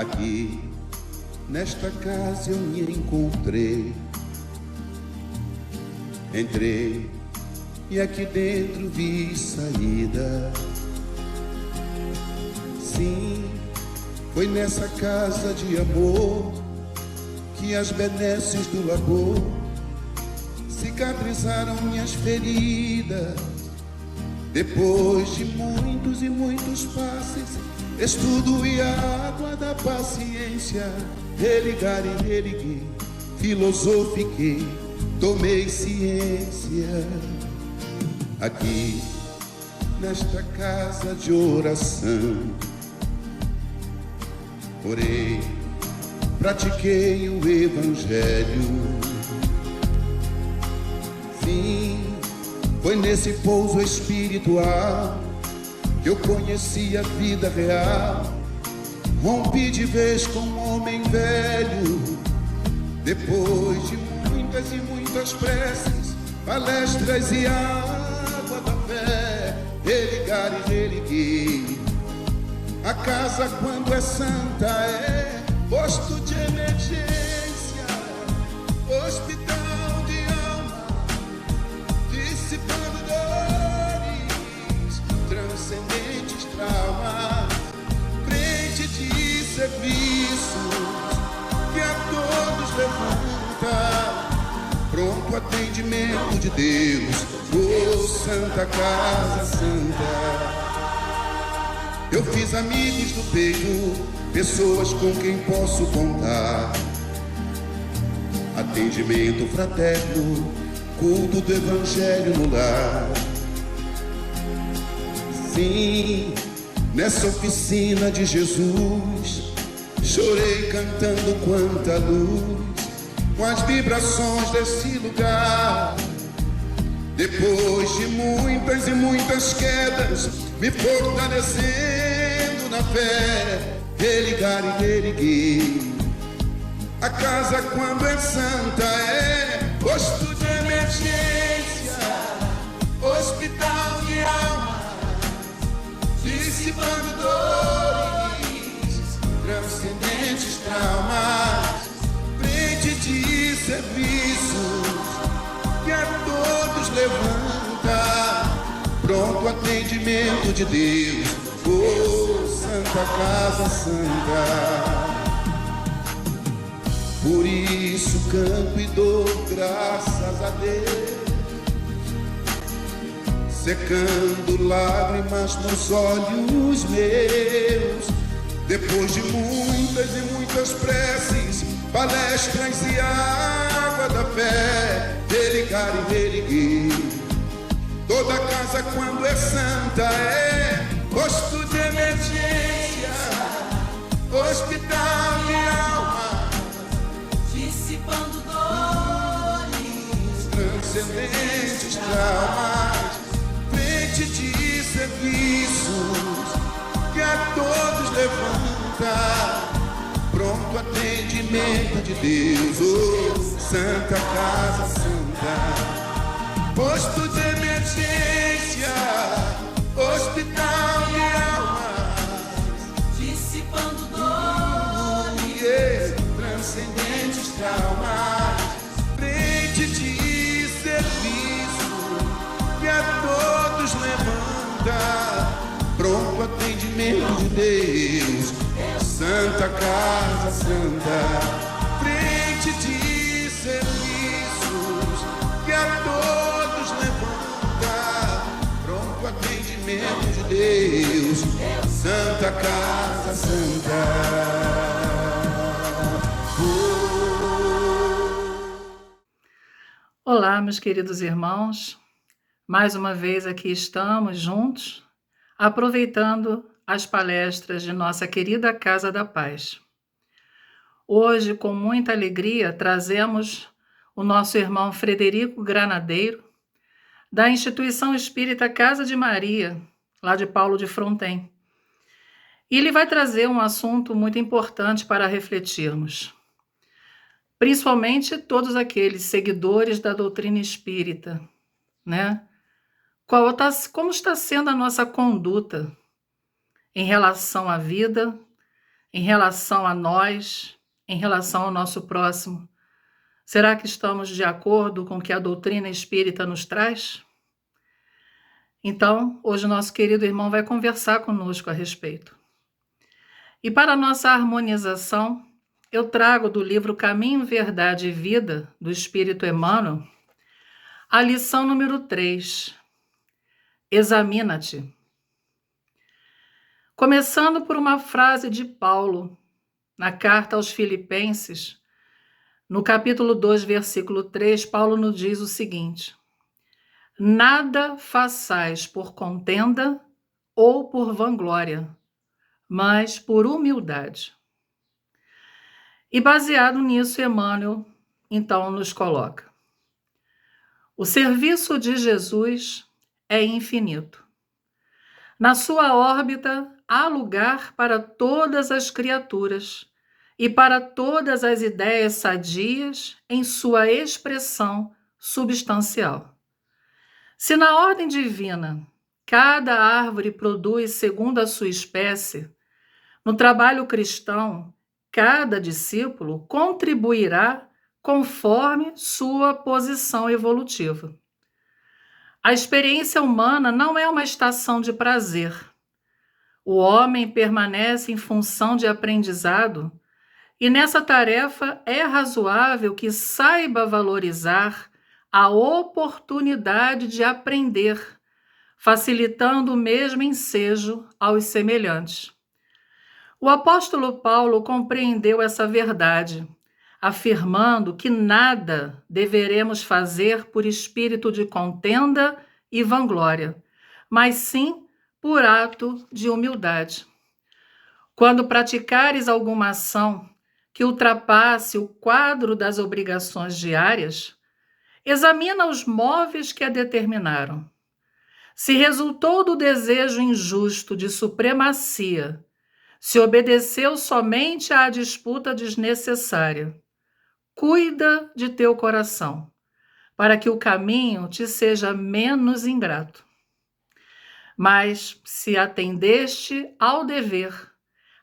Aqui, nesta casa eu me encontrei. Entrei e aqui dentro vi saída. Sim, foi nessa casa de amor que as benesses do labor cicatrizaram minhas feridas. Depois de muitos e muitos passes, estudo e a água da paciência, religar e religuei, filosofiquei, tomei ciência. Aqui, nesta casa de oração, orei, pratiquei o evangelho. Sim, foi nesse pouso espiritual que eu conheci a vida real. Rompi de vez com um homem velho. Depois de muitas e muitas preces, palestras e água da fé, religar e religuei. A casa, quando é santa, é posto de emergência, hospital de alma, dissipando dores, transcendentes traumas, frente de serviços que a todos levanta, pronto atendimento de Deus, oh Santa Casa Santa. Eu fiz amigos do peito, pessoas com quem posso contar. Atendimento fraterno, culto do evangelho no lar. Sim, nessa oficina de Jesus, chorei cantando quanta luz, com as vibrações desse lugar. Depois de muitas e muitas quedas, me fortalecendo na fé, religar e religuei. A casa, quando é santa, é posto de emergência, hospital de alma, dissipando dores, transcendentes traumas, frente de serviços que a todos levanta, pronto atendimento de Deus, oh Santa Casa Santa. Por isso canto e dou graças a Deus, secando lágrimas nos olhos meus. Depois de muitas e muitas preces, palestras e água da fé, religar e religuei. Toda casa, quando é santa, é posto de emergência, hospital de alma, dissipando dores, transcendentes traumas, frente de serviços que a todos levanta, pronto atendimento de Deus, oh Santa Casa Santa. Posto de emergência, hospital de alma, dissipando dores, transcendentes traumas, frente de serviço que a todos levanta, pronto atendimento de Deus, Santa Casa Santa. Frente de serviços que a todos levanta, pronto atendimento de Deus, Santa Casa Santa. Olá, meus queridos irmãos, mais uma vez aqui estamos juntos, aproveitando as palestras de nossa querida Casa da Paz. Hoje, com muita alegria, trazemos o nosso irmão Frederico Granadeiro, da Instituição Espírita Casa de Maria, lá de Paulo de Fronten. E ele vai trazer um assunto muito importante para refletirmos, principalmente todos aqueles seguidores da doutrina espírita, né? Como está sendo a nossa conduta em relação à vida, em relação a nós, em relação ao nosso próximo? Será que estamos de acordo com o que a doutrina espírita nos traz? Então, hoje nosso querido irmão vai conversar conosco a respeito. E para a nossa harmonização, eu trago do livro Caminho, Verdade e Vida, do Espírito Emmanuel, a lição número 3, Examina-te. Começando por uma frase de Paulo, na carta aos Filipenses, no capítulo 2, versículo 3, Paulo nos diz o seguinte: nada façais por contenda ou por vanglória, mas por humildade. E baseado nisso, Emmanuel, então, nos coloca: o serviço de Jesus é infinito. Na sua órbita há lugar para todas as criaturas e para todas as ideias sadias em sua expressão substancial. Se na ordem divina cada árvore produz segundo a sua espécie, no trabalho cristão cada discípulo contribuirá conforme sua posição evolutiva. A experiência humana não é uma estação de prazer. O homem permanece em função de aprendizado e nessa tarefa é razoável que saiba valorizar a oportunidade de aprender, facilitando o mesmo ensejo aos semelhantes. O apóstolo Paulo compreendeu essa verdade, afirmando que nada deveremos fazer por espírito de contenda e vanglória, mas sim por ato de humildade. Quando praticares alguma ação que ultrapasse o quadro das obrigações diárias, examina os móveis que a determinaram. Se resultou do desejo injusto de supremacia, se obedeceu somente à disputa desnecessária, cuida de teu coração, para que o caminho te seja menos ingrato. Mas se atendeste ao dever,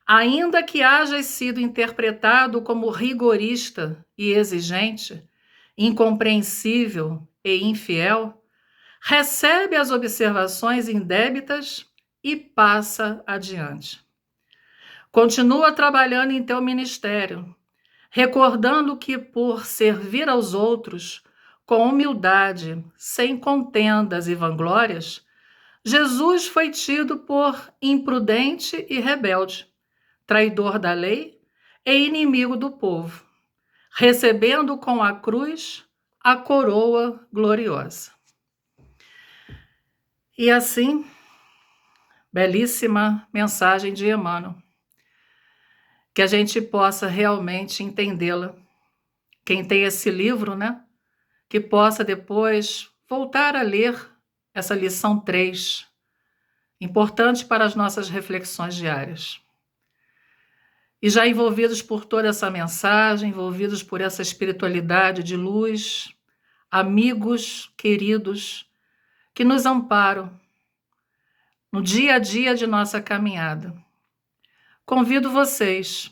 ainda que hajas sido interpretado como rigorista e exigente, incompreensível e infiel, recebe as observações indébitas e passa adiante. Continua trabalhando em teu ministério, recordando que por servir aos outros com humildade, sem contendas e vanglórias, Jesus foi tido por imprudente e rebelde, traidor da lei e inimigo do povo, recebendo com a cruz a coroa gloriosa. E assim, belíssima mensagem de Emmanuel, que a gente possa realmente entendê-la. Quem tem esse livro, né, que possa depois voltar a ler essa lição 3, importante para as nossas reflexões diárias. E já envolvidos por toda essa mensagem, envolvidos por essa espiritualidade de luz, amigos queridos que nos amparam no dia a dia de nossa caminhada, convido vocês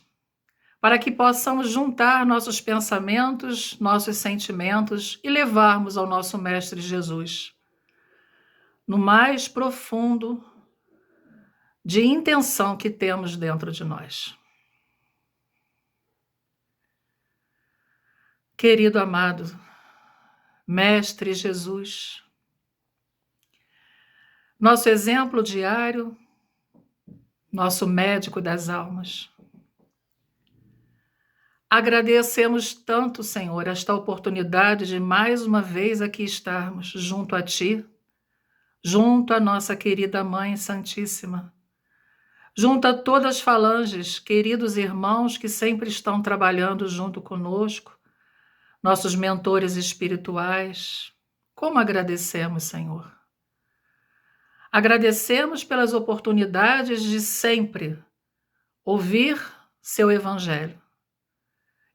para que possamos juntar nossos pensamentos, nossos sentimentos e levarmos ao nosso Mestre Jesus, no mais profundo de intenção que temos dentro de nós. Querido amado Mestre Jesus, nosso exemplo diário, nosso médico das almas, agradecemos tanto, Senhor, esta oportunidade de mais uma vez aqui estarmos junto a Ti, junto à nossa querida Mãe Santíssima, junto a todas as falanges, queridos irmãos que sempre estão trabalhando junto conosco, nossos mentores espirituais. Como agradecemos, Senhor. Agradecemos pelas oportunidades de sempre ouvir Seu Evangelho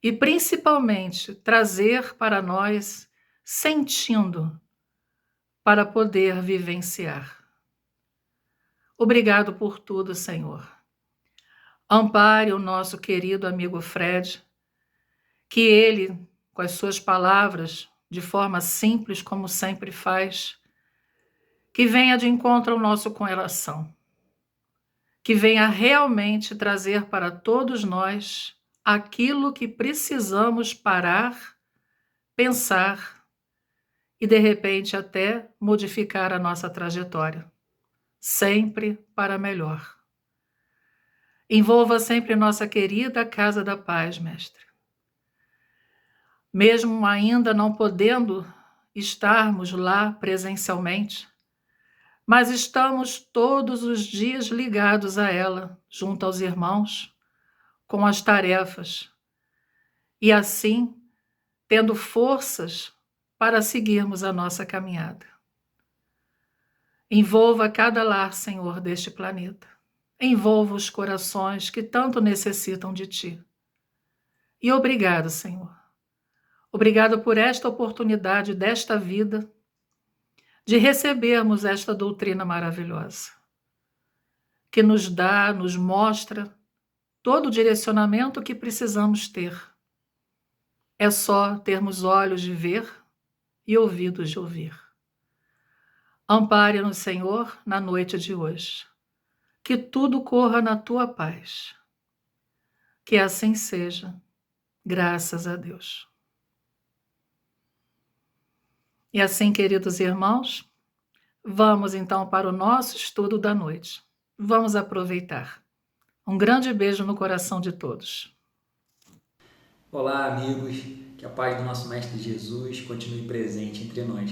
e principalmente trazer para nós sentindo para poder vivenciar. Obrigado por tudo, Senhor. Ampare o nosso querido amigo Fred, que ele, com as suas palavras, de forma simples como sempre faz, que venha de encontro ao nosso coração, que venha realmente trazer para todos nós aquilo que precisamos parar, pensar e, de repente, até modificar a nossa trajetória, sempre para melhor. Envolva sempre nossa querida Casa da Paz, Mestre. Mesmo ainda não podendo estarmos lá presencialmente, mas estamos todos os dias ligados a ela, junto aos irmãos, com as tarefas, e assim, tendo forças para seguirmos a nossa caminhada. Envolva cada lar, Senhor, deste planeta. Envolva os corações que tanto necessitam de Ti. E obrigado, Senhor. Obrigado por esta oportunidade desta vida, de recebermos esta doutrina maravilhosa, que nos dá, nos mostra todo o direcionamento que precisamos ter. É só termos olhos de ver e ouvidos de ouvir. Ampare-nos, Senhor, na noite de hoje. Que tudo corra na Tua paz. Que assim seja, graças a Deus. E assim, queridos irmãos, vamos então para o nosso estudo da noite. Vamos aproveitar. Um grande beijo no coração de todos. Olá, amigos. Que a paz do nosso Mestre Jesus continue presente entre nós.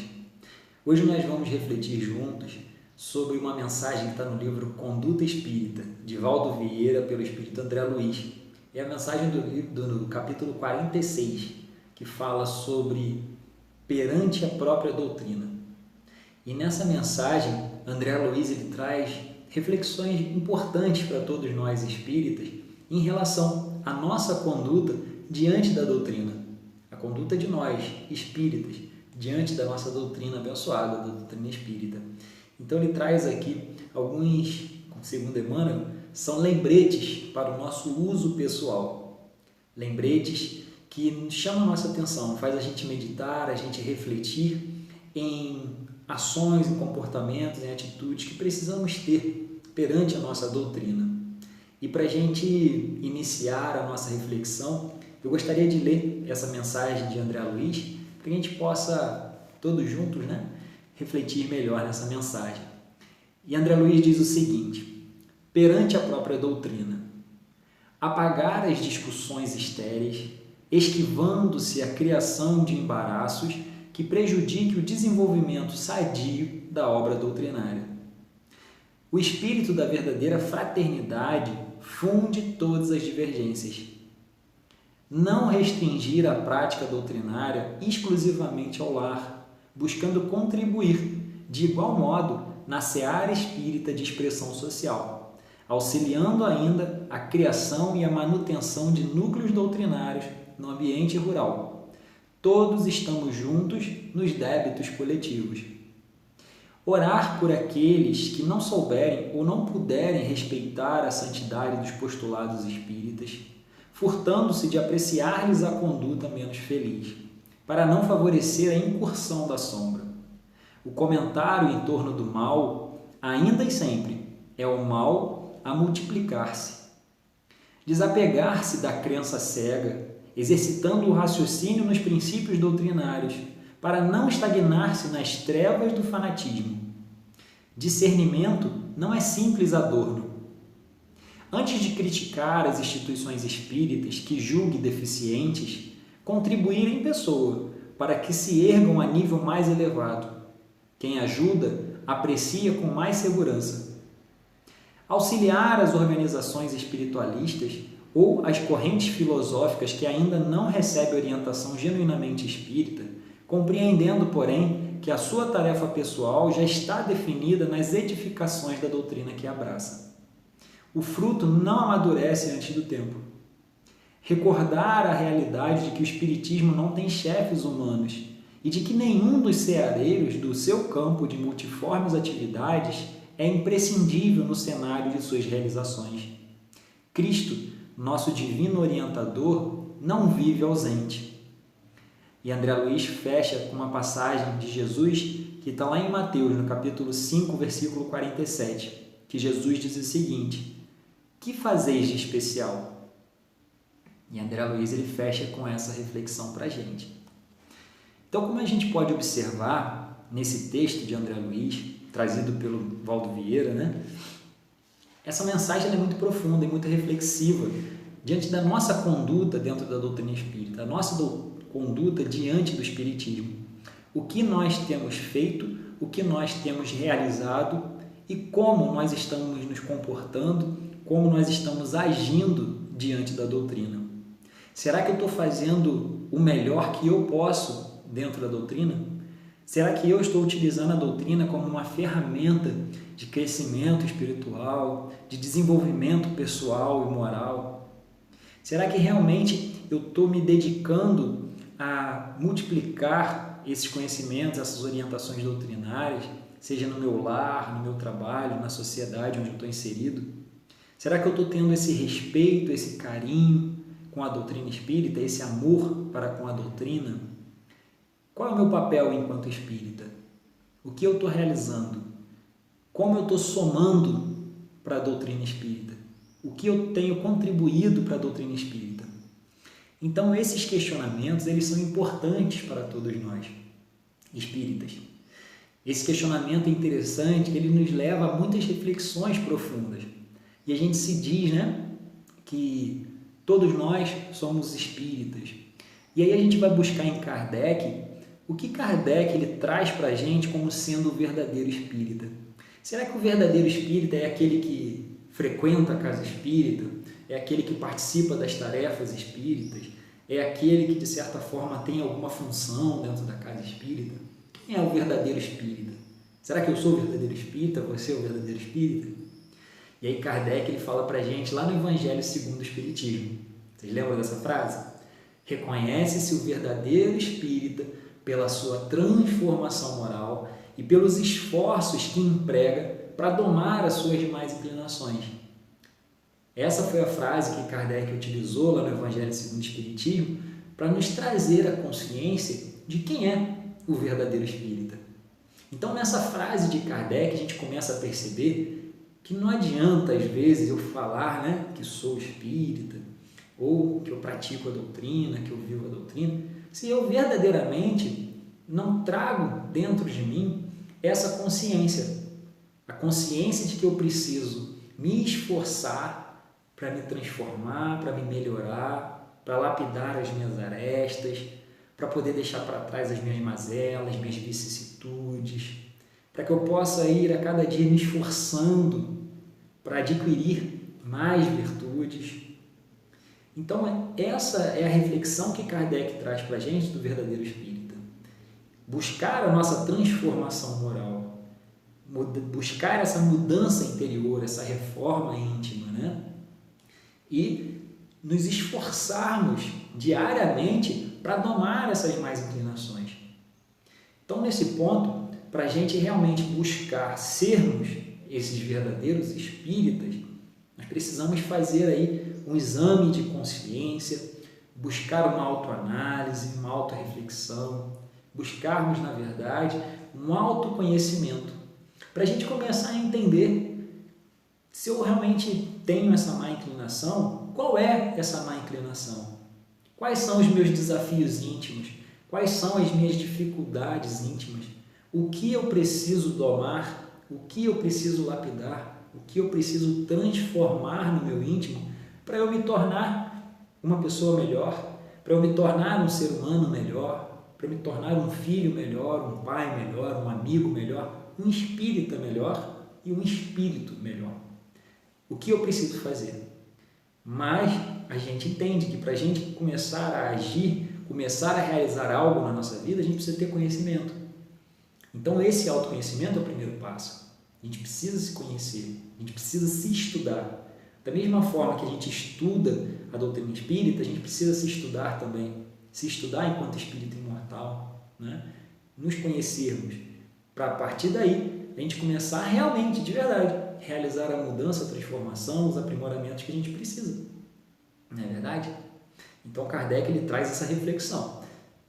Hoje nós vamos refletir juntos sobre uma mensagem que está no livro Conduta Espírita, de Valdo Vieira, pelo Espírito André Luiz. É a mensagem do capítulo 46, que fala sobre perante a própria doutrina. E nessa mensagem, André Luiz ele traz reflexões importantes para todos nós espíritas em relação à nossa conduta diante da doutrina. A conduta de nós, espíritas, diante da nossa doutrina abençoada, da doutrina espírita. Então ele traz aqui alguns, segundo Emmanuel, são lembretes para o nosso uso pessoal. Lembretes que chamam a nossa atenção, faz a gente meditar, a gente refletir em ações, em comportamentos, em atitudes que precisamos ter perante a nossa doutrina. E para a gente iniciar a nossa reflexão, eu gostaria de ler essa mensagem de André Luiz, para que a gente possa, todos juntos, refletir melhor nessa mensagem. E André Luiz diz o seguinte: perante a própria doutrina, apagar as discussões estéreis, esquivando-se a criação de embaraços que prejudique o desenvolvimento sadio da obra doutrinária. O espírito da verdadeira fraternidade funde todas as divergências. Não restringir a prática doutrinária exclusivamente ao lar, buscando contribuir, de igual modo, na seara espírita de expressão social, auxiliando ainda a criação e a manutenção de núcleos doutrinários no ambiente rural. Todos estamos juntos nos débitos coletivos. Orar por aqueles que não souberem ou não puderem respeitar a santidade dos postulados espíritas, furtando-se de apreciar-lhes a conduta menos feliz, para não favorecer a incursão da sombra. O comentário em torno do mal, ainda e sempre, é o mal a multiplicar-se. Desapegar-se da crença cega, exercitando o raciocínio nos princípios doutrinários, para não estagnar-se nas trevas do fanatismo. Discernimento não é simples adorno. Antes de criticar as instituições espíritas que julgue deficientes, contribuir em pessoa para que se ergam a nível mais elevado. Quem ajuda, aprecia com mais segurança. Auxiliar as organizações espiritualistas ou as correntes filosóficas que ainda não recebem orientação genuinamente espírita, compreendendo, porém, que a sua tarefa pessoal já está definida nas edificações da doutrina que abraça. O fruto não amadurece antes do tempo. Recordar a realidade de que o espiritismo não tem chefes humanos e de que nenhum dos ceareiros do seu campo de multiformes atividades é imprescindível no cenário de suas realizações. Cristo, nosso divino orientador, não vive ausente. E André Luiz fecha com uma passagem de Jesus que está lá em Mateus, no capítulo 5, versículo 47, que Jesus diz o seguinte: que fazeis de especial? E André Luiz ele fecha com essa reflexão para a gente. Então, como a gente pode observar nesse texto de André Luiz, trazido pelo Valdo Vieira, né? Essa mensagem é muito profunda e muito reflexiva diante da nossa conduta dentro da doutrina espírita, a nossa conduta diante do espiritismo. O que nós temos feito, o que nós temos realizado e como nós estamos nos comportando, como nós estamos agindo diante da doutrina. Será que eu estou fazendo o melhor que eu posso dentro da doutrina? Será que eu estou utilizando a doutrina como uma ferramenta de crescimento espiritual, de desenvolvimento pessoal e moral? Será que realmente eu estou me dedicando a multiplicar esses conhecimentos, essas orientações doutrinárias, seja no meu lar, no meu trabalho, na sociedade onde eu estou inserido? Será que eu estou tendo esse respeito, esse carinho com a doutrina espírita, esse amor para com a doutrina? Qual é o meu papel enquanto espírita? O que eu estou realizando? Como eu estou somando para a doutrina espírita? O que eu tenho contribuído para a doutrina espírita? Então, esses questionamentos, eles são importantes para todos nós, espíritas. Esse questionamento é interessante, ele nos leva a muitas reflexões profundas. E a gente se diz, né, que todos nós somos espíritas. E aí a gente vai buscar em Kardec o que Kardec ele traz para a gente como sendo o verdadeiro espírita. Será que o verdadeiro espírita é aquele que frequenta a casa espírita? É aquele que participa das tarefas espíritas? É aquele que, de certa forma, tem alguma função dentro da casa espírita? Quem é o verdadeiro espírita? Será que eu sou o verdadeiro espírita? Você é o verdadeiro espírita? E aí Kardec ele fala para a gente lá no Evangelho segundo o Espiritismo. Vocês lembram dessa frase? Reconhece-se o verdadeiro espírita pela sua transformação moral e pelos esforços que emprega para domar as suas demais inclinações. Essa foi a frase que Kardec utilizou lá no Evangelho segundo o Espiritismo para nos trazer a consciência de quem é o verdadeiro espírita. Então, nessa frase de Kardec, a gente começa a perceber que não adianta, às vezes, eu falar, né, que sou espírita, ou que eu pratico a doutrina, que eu vivo a doutrina, se eu verdadeiramente não trago dentro de mim essa consciência, a consciência de que eu preciso me esforçar para me transformar, para me melhorar, para lapidar as minhas arestas, para poder deixar para trás as minhas mazelas, minhas vicissitudes, para que eu possa ir a cada dia me esforçando para adquirir mais virtudes. Então, essa é a reflexão que Kardec traz para a gente do verdadeiro espírita. Buscar a nossa transformação moral, buscar essa mudança interior, essa reforma íntima, né? E nos esforçarmos diariamente para domar essas más inclinações. Então, nesse ponto, para a gente realmente buscar sermos esses verdadeiros espíritas, nós precisamos fazer aí um exame de consciência, buscar uma autoanálise, uma autorreflexão, buscarmos, na verdade, um autoconhecimento, para a gente começar a entender se eu realmente tenho essa má inclinação, qual é essa má inclinação? Quais são os meus desafios íntimos? Quais são as minhas dificuldades íntimas? O que eu preciso domar? O que eu preciso lapidar? O que eu preciso transformar no meu íntimo para eu me tornar uma pessoa melhor, para eu me tornar um ser humano melhor, para eu me tornar um filho melhor, um pai melhor, um amigo melhor, um espírita melhor e um espírito melhor. O que eu preciso fazer? Mas a gente entende que para a gente começar a agir, começar a realizar algo na nossa vida, a gente precisa ter conhecimento. Então esse autoconhecimento é o primeiro passo. A gente precisa se conhecer, a gente precisa se estudar. Da mesma forma que a gente estuda a doutrina espírita, a gente precisa se estudar também, se estudar enquanto espírito imortal, né? Nos conhecermos, para a partir daí a gente começar realmente, de verdade, realizar a mudança, a transformação, os aprimoramentos que a gente precisa. Não é verdade? Então Kardec ele traz essa reflexão,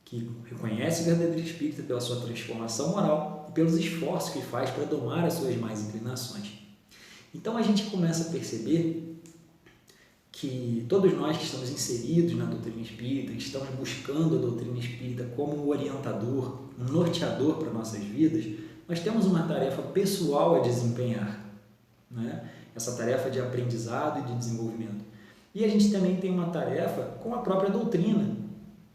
que reconhece o verdadeiro espírita pela sua transformação moral e pelos esforços que faz para domar as suas más inclinações. Então a gente começa a perceber que todos nós que estamos inseridos na doutrina espírita, que estamos buscando a doutrina espírita como um orientador, um norteador para nossas vidas, nós temos uma tarefa pessoal a desempenhar, né? Essa tarefa de aprendizado e de desenvolvimento. E a gente também tem uma tarefa com a própria doutrina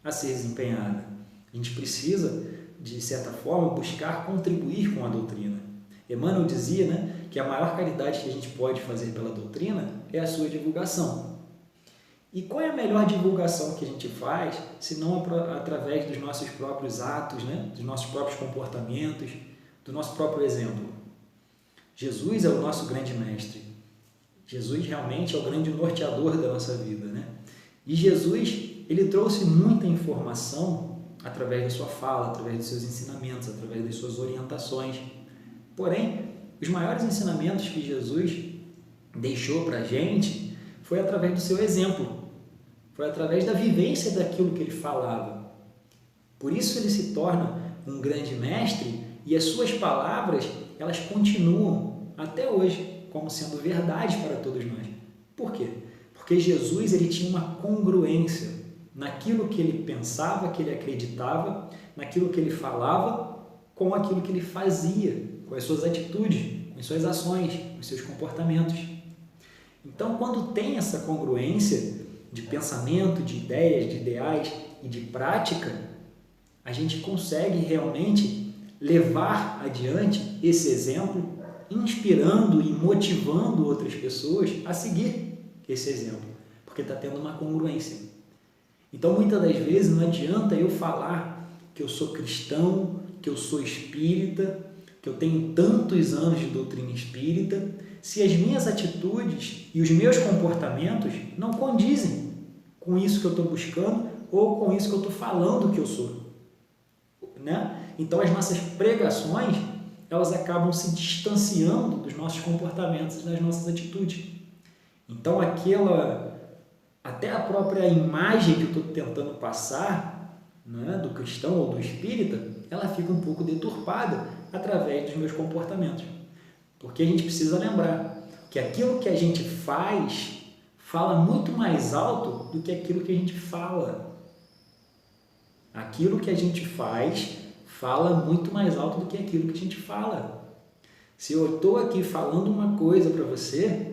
a ser desempenhada. A gente precisa, de certa forma, buscar contribuir com a doutrina. Emmanuel dizia, né, que a maior caridade que a gente pode fazer pela doutrina é a sua divulgação. E qual é a melhor divulgação que a gente faz, se não através dos nossos próprios atos, né, dos nossos próprios comportamentos, do nosso próprio exemplo? Jesus é o nosso grande mestre. Jesus realmente é o grande norteador da nossa vida, né? E Jesus, ele trouxe muita informação através da sua fala, através dos seus ensinamentos, através das suas orientações. Porém, os maiores ensinamentos que Jesus deixou para a gente foi através do seu exemplo, foi através da vivência daquilo que ele falava. Por isso ele se torna um grande mestre e as suas palavras, elas continuam até hoje como sendo verdade para todos nós. Por quê? Porque Jesus ele tinha uma congruência naquilo que ele pensava, que ele acreditava, naquilo que ele falava, com aquilo que ele fazia, com as suas atitudes, com as suas ações, com os seus comportamentos. Então, quando tem essa congruência de pensamento, de ideias, de ideais e de prática, a gente consegue realmente levar adiante esse exemplo, inspirando e motivando outras pessoas a seguir esse exemplo, porque está tendo uma congruência. Então, muitas das vezes, não adianta eu falar que eu sou cristão, que eu sou espírita, que eu tenho tantos anos de doutrina espírita, se as minhas atitudes e os meus comportamentos não condizem com isso que eu estou buscando ou com isso que eu estou falando que eu sou, né? Então, as nossas pregações, elas acabam se distanciando dos nossos comportamentos e das nossas atitudes. Então, até a própria imagem que eu estou tentando passar, né, do cristão ou do espírita, ela fica um pouco deturpada através dos meus comportamentos. Porque a gente precisa lembrar que aquilo que a gente fala muito mais alto do que aquilo que a gente fala. Aquilo que a gente fala muito mais alto do que aquilo que a gente fala. Se eu estou aqui falando uma coisa para você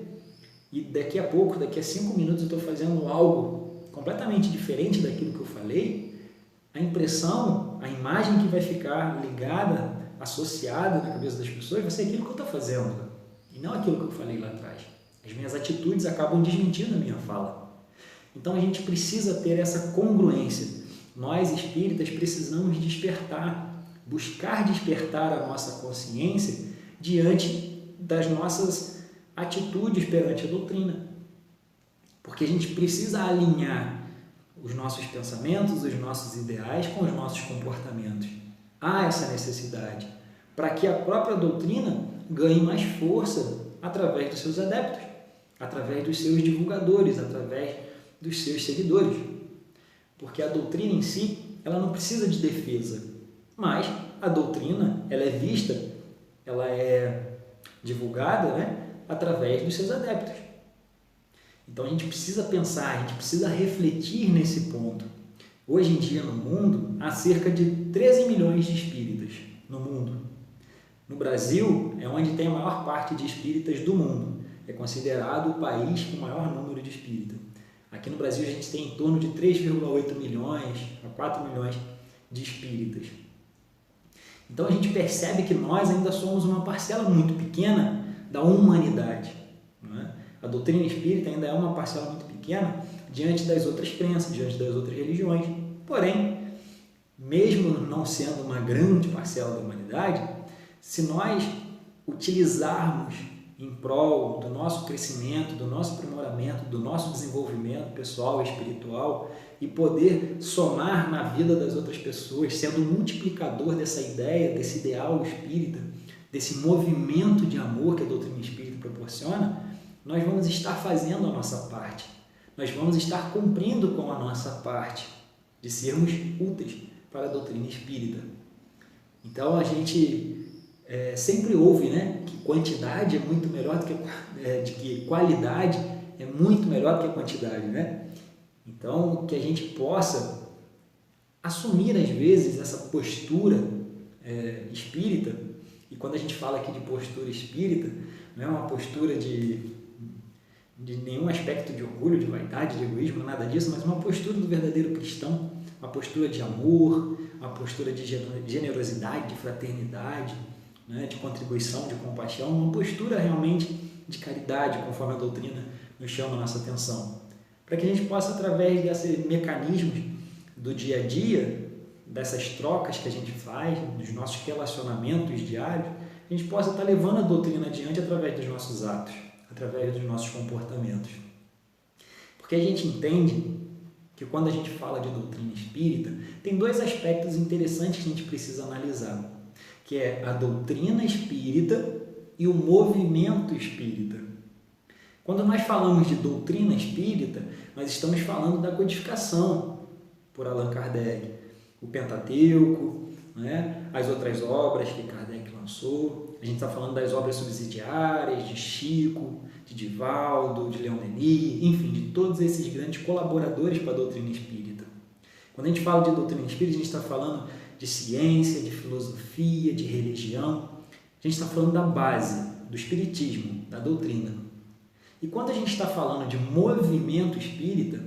e daqui a pouco, daqui a 5 minutos eu estou fazendo algo completamente diferente daquilo que eu falei, a impressão, a imagem que vai ficar ligada, associada na cabeça das pessoas vai ser aquilo que eu estou fazendo e não aquilo que eu falei lá atrás. As minhas atitudes acabam desmentindo a minha fala. Então a gente precisa ter essa congruência. Nós espíritas precisamos despertar, buscar despertar a nossa consciência diante das nossas atitudes perante a doutrina. Porque a gente precisa alinhar os nossos pensamentos, os nossos ideais com os nossos comportamentos. Há essa necessidade para que a própria doutrina ganhe mais força através dos seus adeptos, através dos seus divulgadores, através dos seus seguidores. Porque a doutrina em si, ela não precisa de defesa, mas a doutrina, ela é vista, ela é divulgada, né, através dos seus adeptos. Então a gente precisa pensar, a gente precisa refletir nesse ponto. Hoje em dia no mundo, há cerca de 13 milhões de espíritas no mundo. No Brasil, é onde tem a maior parte de espíritas do mundo. É considerado o país com o maior número de espíritas. Aqui no Brasil a gente tem em torno de 3,8 milhões a 4 milhões de espíritas. Então a gente percebe que nós ainda somos uma parcela muito pequena da humanidade, não é? A doutrina espírita ainda é uma parcela muito pequena diante das outras crenças, diante das outras religiões. Porém, mesmo não sendo uma grande parcela da humanidade, se nós utilizarmos em prol do nosso crescimento, do nosso aprimoramento, do nosso desenvolvimento pessoal e espiritual e poder somar na vida das outras pessoas, sendo um multiplicador dessa ideia, desse ideal espírita, desse movimento de amor que a doutrina espírita proporciona, nós vamos estar fazendo a nossa parte. Nós vamos estar cumprindo com a nossa parte de sermos úteis para a doutrina espírita. Então a gente sempre ouve, né, que quantidade é muito melhor do que qualidade é muito melhor do que quantidade, né? Então que a gente possa assumir às vezes essa postura espírita. E quando a gente fala aqui de postura espírita, não é uma postura de nenhum aspecto de orgulho, de vaidade, de egoísmo, nada disso, mas uma postura do verdadeiro cristão, uma postura de amor, uma postura de generosidade, de fraternidade, né, de contribuição, de compaixão, uma postura realmente de caridade, conforme a doutrina nos chama a nossa atenção. Para que a gente possa, através desses mecanismos do dia a dia, dessas trocas que a gente faz, dos nossos relacionamentos diários, a gente possa estar levando a doutrina adiante através dos nossos atos, através dos nossos comportamentos. Porque a gente entende que quando a gente fala de doutrina espírita, tem dois aspectos interessantes que a gente precisa analisar, que é a doutrina espírita e o movimento espírita. Quando nós falamos de doutrina espírita, nós estamos falando da codificação por Allan Kardec, o Pentateuco, né? As outras obras que Kardec lançou. A gente está falando das obras subsidiárias de Chico, de Divaldo, de Leon Denis, enfim, de todos esses grandes colaboradores para a doutrina espírita. Quando a gente fala de doutrina espírita, a gente está falando de ciência, de filosofia, de religião. A gente está falando da base, do espiritismo, da doutrina. E quando a gente está falando de movimento espírita,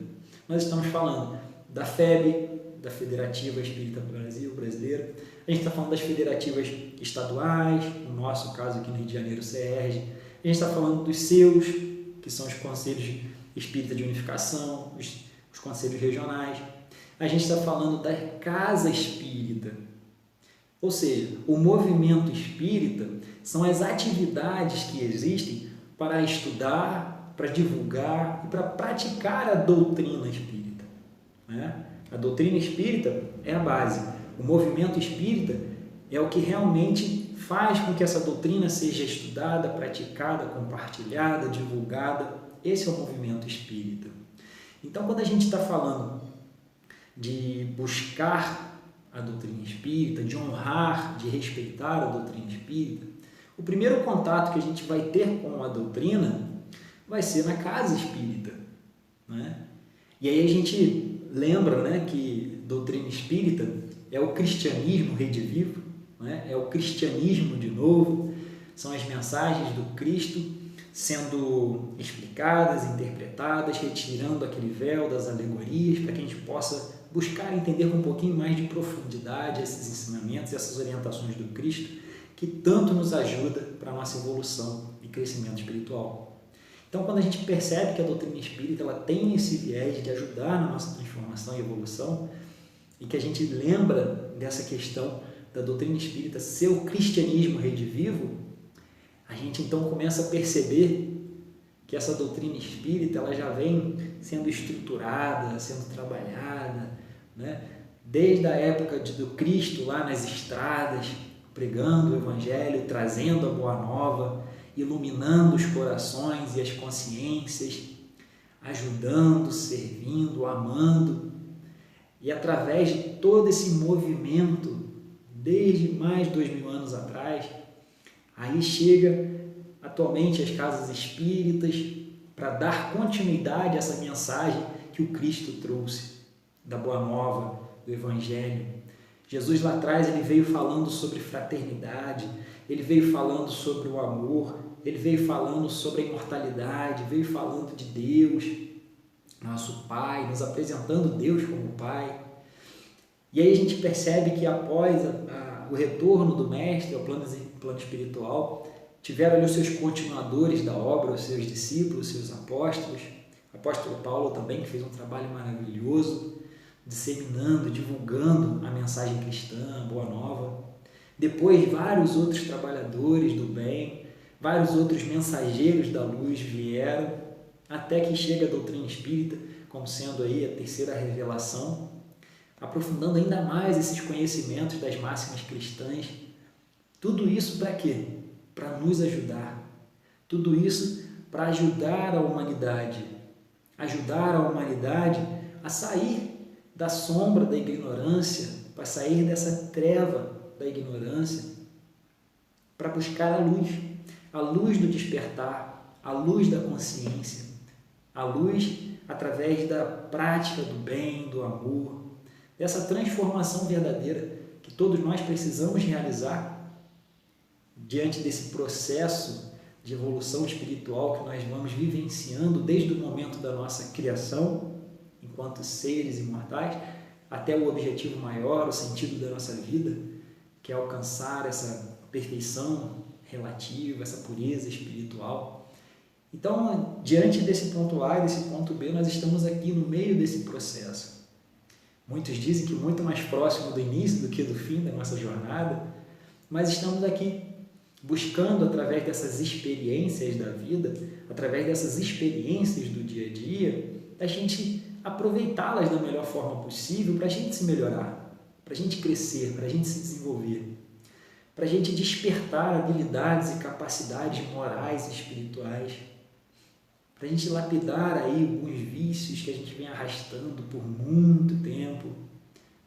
nós estamos falando da FEB, da Federativa Espírita Brasileira, a gente está falando das federativas estaduais, no nosso caso aqui no Rio de Janeiro, o CERJ, a gente está falando dos seus, que são os conselhos espírita de unificação, os conselhos regionais, a gente está falando da casa espírita, ou seja, o movimento espírita são as atividades que existem para estudar, para divulgar e para praticar a doutrina espírita, né? A doutrina espírita é a base. O movimento espírita é o que realmente faz com que essa doutrina seja estudada, praticada, compartilhada, divulgada. Esse é o movimento espírita. Então, quando a gente está falando de buscar a doutrina espírita, de honrar, de respeitar a doutrina espírita, o primeiro contato que a gente vai ter com a doutrina vai ser na casa espírita, né? E aí a gente lembra, né, que doutrina espírita é o cristianismo redivivo, né? É o cristianismo de novo, são as mensagens do Cristo sendo explicadas, interpretadas, retirando aquele véu das alegorias, para que a gente possa buscar entender com um pouquinho mais de profundidade esses ensinamentos, essas orientações do Cristo, que tanto nos ajuda para a nossa evolução e crescimento espiritual. Então, quando a gente percebe que a doutrina espírita ela tem esse viés de ajudar na nossa transformação e evolução, e que a gente lembra dessa questão da doutrina espírita ser o cristianismo redivivo, a gente então começa a perceber que essa doutrina espírita ela já vem sendo estruturada, sendo trabalhada, né? Desde a época do Cristo lá nas estradas, pregando o Evangelho, trazendo a Boa Nova, iluminando os corações e as consciências, ajudando, servindo, amando. E através de todo esse movimento, desde mais de 2000 anos atrás, aí chega atualmente as casas espíritas para dar continuidade a essa mensagem que o Cristo trouxe, da Boa Nova, do Evangelho. Jesus lá atrás ele veio falando sobre fraternidade, ele veio falando sobre o amor, ele veio falando sobre a imortalidade, veio falando de Deus, nosso Pai, nos apresentando Deus como Pai. E aí a gente percebe que após o retorno do Mestre ao plano espiritual, tiveram ali os seus continuadores da obra, os seus discípulos, os seus apóstolos. O apóstolo Paulo também, que fez um trabalho maravilhoso, disseminando, divulgando a mensagem cristã, a Boa Nova. Depois, vários outros trabalhadores do bem, vários outros mensageiros da luz vieram, até que chega a doutrina espírita, como sendo aí a terceira revelação, aprofundando ainda mais esses conhecimentos das máximas cristãs, Tudo isso para quê? Para nos ajudar. Tudo isso para ajudar a humanidade a sair da sombra da ignorância, para sair dessa treva da ignorância, para buscar a luz do despertar, a luz da consciência, a luz através da prática do bem, do amor, dessa transformação verdadeira que todos nós precisamos realizar diante desse processo de evolução espiritual que nós vamos vivenciando desde o momento da nossa criação, enquanto seres imortais, até o objetivo maior, o sentido da nossa vida, que é alcançar essa perfeição relativa, essa pureza espiritual. Então, diante desse ponto A e desse ponto B, nós estamos aqui no meio desse processo. Muitos dizem que muito mais próximo do início do que do fim da nossa jornada, mas estamos aqui buscando, através dessas experiências da vida, através dessas experiências do dia a dia, a gente aproveitá-las da melhor forma possível para a gente se melhorar, para a gente crescer, para a gente se desenvolver, para a gente despertar habilidades e capacidades morais e espirituais, para a gente lapidar aí alguns vícios que a gente vem arrastando por muito tempo,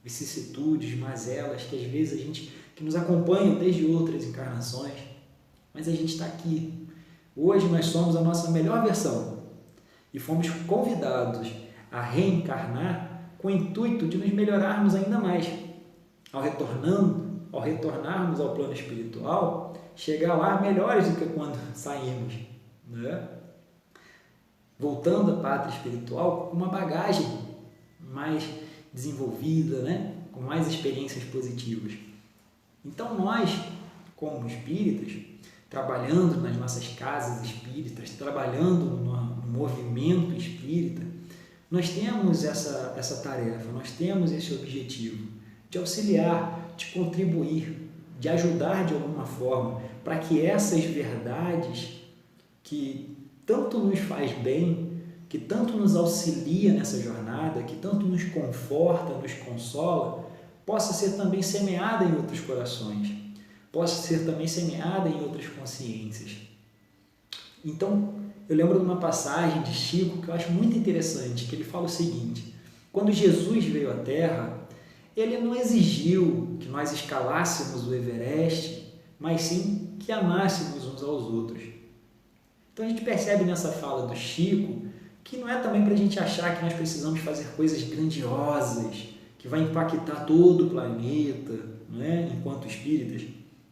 vicissitudes, mazelas que às vezes que nos acompanham desde outras encarnações, mas a gente está aqui. Hoje nós somos a nossa melhor versão e fomos convidados a reencarnar com o intuito de nos melhorarmos ainda mais. Ao retornarmos ao plano espiritual, chegar lá melhores do que quando saímos, né? Voltando à pátria espiritual com uma bagagem mais desenvolvida, né? Com mais experiências positivas. Então nós, como espíritas, trabalhando nas nossas casas espíritas, trabalhando no movimento espírita, nós temos essa tarefa, nós temos esse objetivo de auxiliar, de contribuir, de ajudar de alguma forma, para que essas verdades que tanto nos faz bem, que tanto nos auxilia nessa jornada, que tanto nos conforta, nos consola, possa ser também semeada em outros corações, possa ser também semeada em outras consciências. Então, eu lembro de uma passagem de Chico que eu acho muito interessante, que ele fala o seguinte: quando Jesus veio à Terra, ele não exigiu que nós escalássemos o Everest, mas sim que amássemos uns aos outros. Então a gente percebe nessa fala do Chico que não é também para a gente achar que nós precisamos fazer coisas grandiosas, que vai impactar todo o planeta, não é? Enquanto espíritas.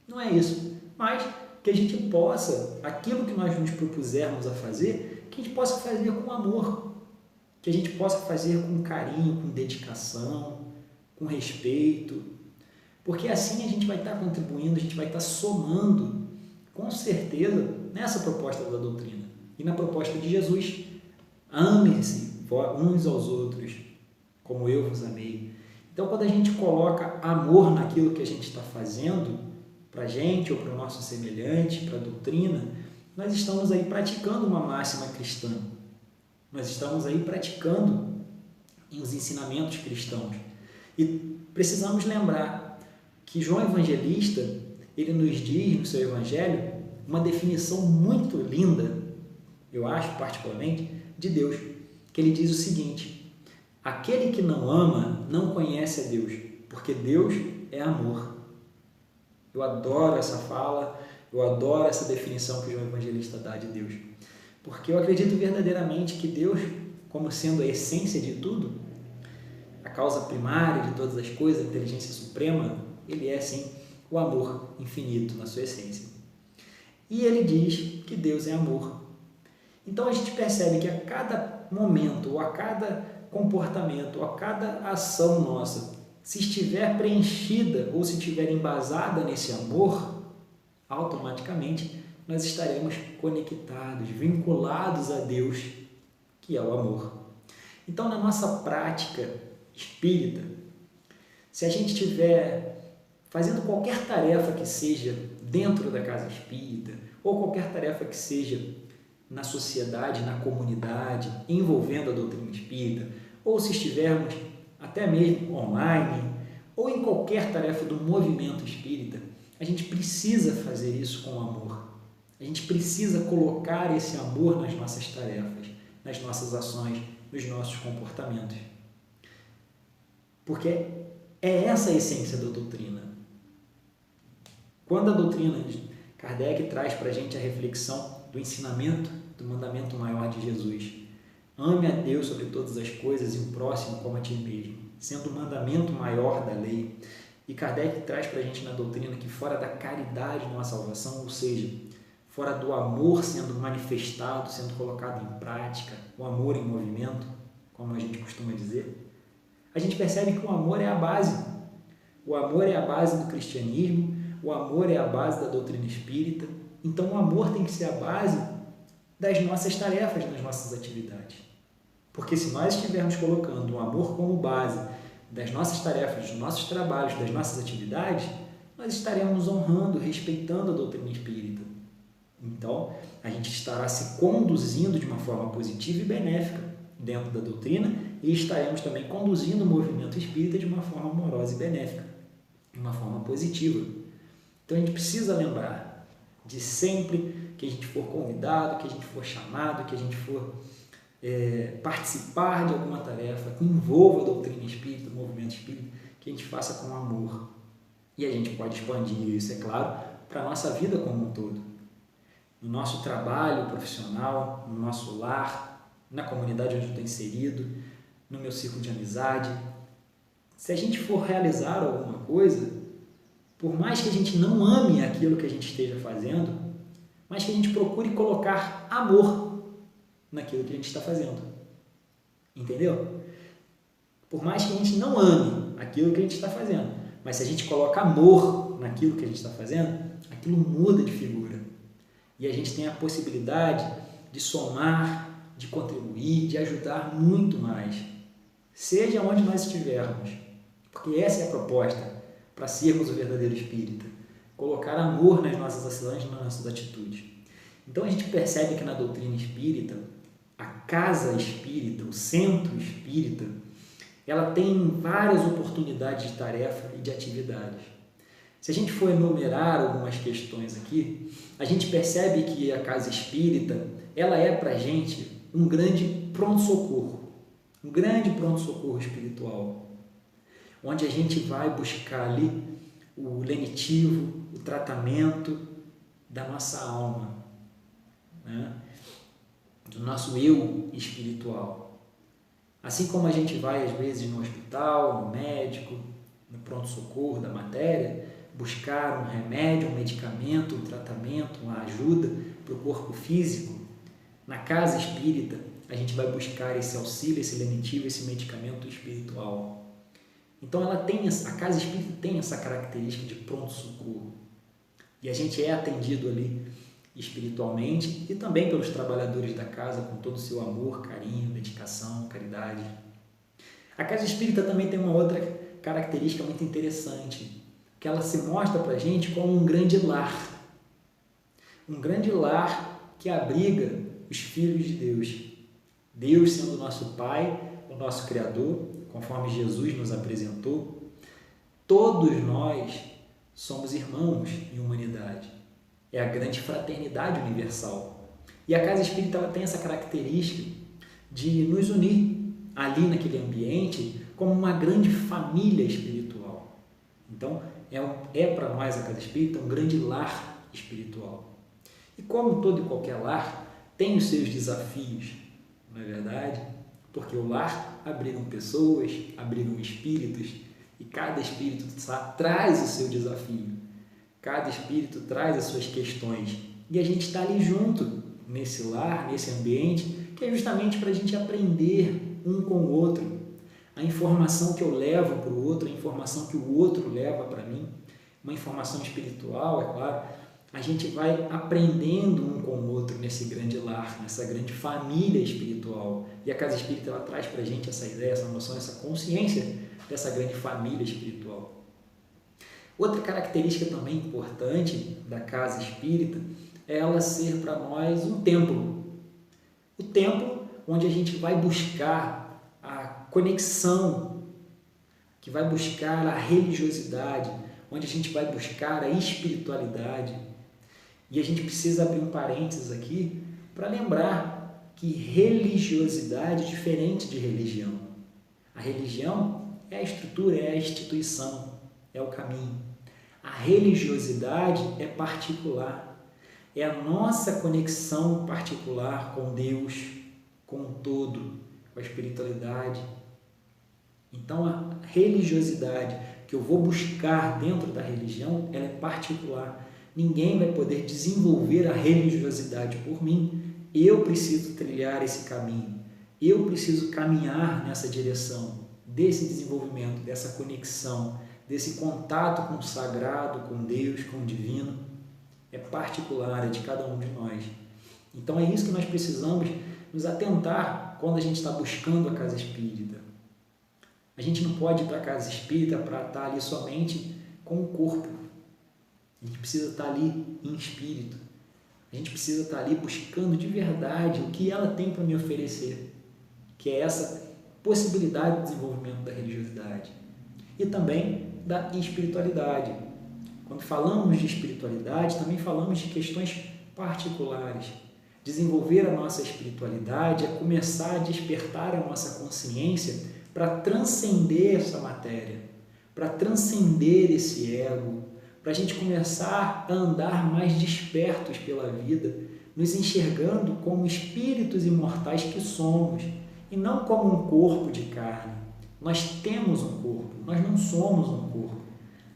Não é isso, mas que a gente possa, aquilo que nós nos propusermos a fazer, que a gente possa fazer com amor, que a gente possa fazer com carinho, com dedicação, com respeito, porque assim a gente vai estar contribuindo, a gente vai estar somando, com certeza, nessa proposta da doutrina e na proposta de Jesus. Amem-se uns aos outros, como eu vos amei. Então, quando a gente coloca amor naquilo que a gente está fazendo, para a gente ou para o nosso semelhante, para a doutrina, nós estamos aí praticando uma máxima cristã. Nós estamos aí praticando os ensinamentos cristãos. E precisamos lembrar que João Evangelista, ele nos diz no seu Evangelho uma definição muito linda, eu acho particularmente, de Deus, que ele diz o seguinte: aquele que não ama não conhece a Deus, porque Deus é amor. Eu adoro essa fala, eu adoro essa definição que João Evangelista dá de Deus, porque eu acredito verdadeiramente que Deus, como sendo a essência de tudo, a causa primária de todas as coisas, a inteligência suprema, ele é sim o amor infinito na sua essência. E ele diz que Deus é amor. Então a gente percebe que a cada momento, ou a cada comportamento, ou a cada ação nossa, se estiver preenchida ou se estiver embasada nesse amor, automaticamente nós estaremos conectados, vinculados a Deus, que é o amor. Então, na nossa prática espírita, se a gente estiver fazendo qualquer tarefa que seja dentro da casa espírita, ou qualquer tarefa que seja na sociedade, na comunidade, envolvendo a doutrina espírita, ou se estivermos até mesmo online, ou em qualquer tarefa do movimento espírita, a gente precisa fazer isso com amor. A gente precisa colocar esse amor nas nossas tarefas, nas nossas ações, nos nossos comportamentos. Porque é essa a essência da doutrina. Quando a doutrina de Kardec traz para a gente a reflexão do ensinamento do mandamento maior de Jesus, ame a Deus sobre todas as coisas e o próximo como a ti mesmo, sendo o mandamento maior da lei. E Kardec traz para a gente na doutrina que fora da caridade não há salvação, ou seja, fora do amor sendo manifestado, sendo colocado em prática, o amor em movimento, como a gente costuma dizer, a gente percebe que o amor é a base. O amor é a base do cristianismo, o amor é a base da doutrina espírita. Então o amor tem que ser a base das nossas tarefas, das nossas atividades. Porque se nós estivermos colocando o amor como base das nossas tarefas, dos nossos trabalhos, das nossas atividades, nós estaremos honrando, respeitando a doutrina espírita. Então, a gente estará se conduzindo de uma forma positiva e benéfica dentro da doutrina e estaremos também conduzindo o movimento espírita de uma forma amorosa e benéfica, de uma forma positiva. Então, a gente precisa lembrar de sempre que a gente for convidado, que a gente for chamado, que a gente for participar de alguma tarefa que envolva a doutrina espírita, o movimento espírita, que a gente faça com amor. E a gente pode expandir isso, é claro, para a nossa vida como um todo. No nosso trabalho profissional, no nosso lar, na comunidade onde eu estou inserido, no meu círculo de amizade. Se a gente for realizar alguma coisa, por mais que a gente não ame aquilo que a gente esteja fazendo, mas que a gente procure colocar amor naquilo que a gente está fazendo. Entendeu? Por mais que a gente não ame aquilo que a gente está fazendo, mas se a gente coloca amor naquilo que a gente está fazendo, aquilo muda de figura. E a gente tem a possibilidade de somar, de contribuir, de ajudar muito mais. Seja onde nós estivermos. Porque essa é a proposta para sermos o verdadeiro espírita. Colocar amor nas nossas ações, nas nossas atitudes. Então a gente percebe que na doutrina espírita, a casa espírita, o centro espírita, ela tem várias oportunidades de tarefa e de atividades. Se a gente for enumerar algumas questões aqui, a gente percebe que a casa espírita, ela é para a gente um grande pronto-socorro, um grande pronto-socorro espiritual, onde a gente vai buscar ali o lenitivo, o tratamento da nossa alma, né? Do nosso eu espiritual. Assim como a gente vai às vezes no hospital, no médico, no pronto-socorro da matéria, buscar um remédio, um medicamento, um tratamento, uma ajuda para o corpo físico, na casa espírita a gente vai buscar esse auxílio, esse lenitivo, esse medicamento espiritual. Então a casa espírita tem essa característica de pronto-socorro. E a gente é atendido ali espiritualmente e também pelos trabalhadores da casa com todo o seu amor, carinho, dedicação, caridade. A casa espírita também tem uma outra característica muito interessante, que ela se mostra para a gente como um grande lar. Um grande lar que abriga os filhos de Deus. Deus sendo o nosso Pai, o nosso Criador, conforme Jesus nos apresentou. Todos nós somos irmãos em humanidade. É a grande fraternidade universal. E a casa espírita ela tem essa característica de nos unir ali naquele ambiente como uma grande família espiritual. Então, é para nós a casa espírita um grande lar espiritual. E como todo e qualquer lar, tem os seus desafios, não é verdade? Porque o lar abrigam pessoas, abrigam espíritos, e cada espírito traz o seu desafio. Cada espírito traz as suas questões. E a gente está ali junto, nesse lar, nesse ambiente, que é justamente para a gente aprender um com o outro. A informação que eu levo para o outro, a informação que o outro leva para mim, uma informação espiritual, é claro, a gente vai aprendendo um com o outro nesse grande lar, nessa grande família espiritual. E a casa espírita ela traz para a gente essa ideia, essa noção, essa consciência dessa grande família espiritual. Outra característica também importante da casa espírita é ela ser para nós um templo. O templo onde a gente vai buscar a conexão, que vai buscar a religiosidade, onde a gente vai buscar a espiritualidade. E a gente precisa abrir um parênteses aqui para lembrar que religiosidade é diferente de religião. A religião é a estrutura, é a instituição, é o caminho. A religiosidade é particular, é a nossa conexão particular com Deus, com o todo, com a espiritualidade. Então, a religiosidade que eu vou buscar dentro da religião, ela é particular. Ninguém vai poder desenvolver a religiosidade por mim. Eu preciso trilhar esse caminho. Eu preciso caminhar nessa direção, desse desenvolvimento, dessa conexão, desse contato com o sagrado, com Deus, com o divino. É particular, é de cada um de nós. Então, é isso que nós precisamos nos atentar quando a gente está buscando a casa espírita. A gente não pode ir para a casa espírita para estar ali somente com o corpo. A gente precisa estar ali em espírito. A gente precisa estar ali buscando de verdade o que ela tem para me oferecer, que é essa possibilidade de desenvolvimento da religiosidade e também da espiritualidade. Quando falamos de espiritualidade, também falamos de questões particulares. Desenvolver a nossa espiritualidade é começar a despertar a nossa consciência para transcender essa matéria, para transcender esse ego, para a gente começar a andar mais despertos pela vida, nos enxergando como espíritos imortais que somos, e não como um corpo de carne. Nós temos um corpo, nós não somos um corpo,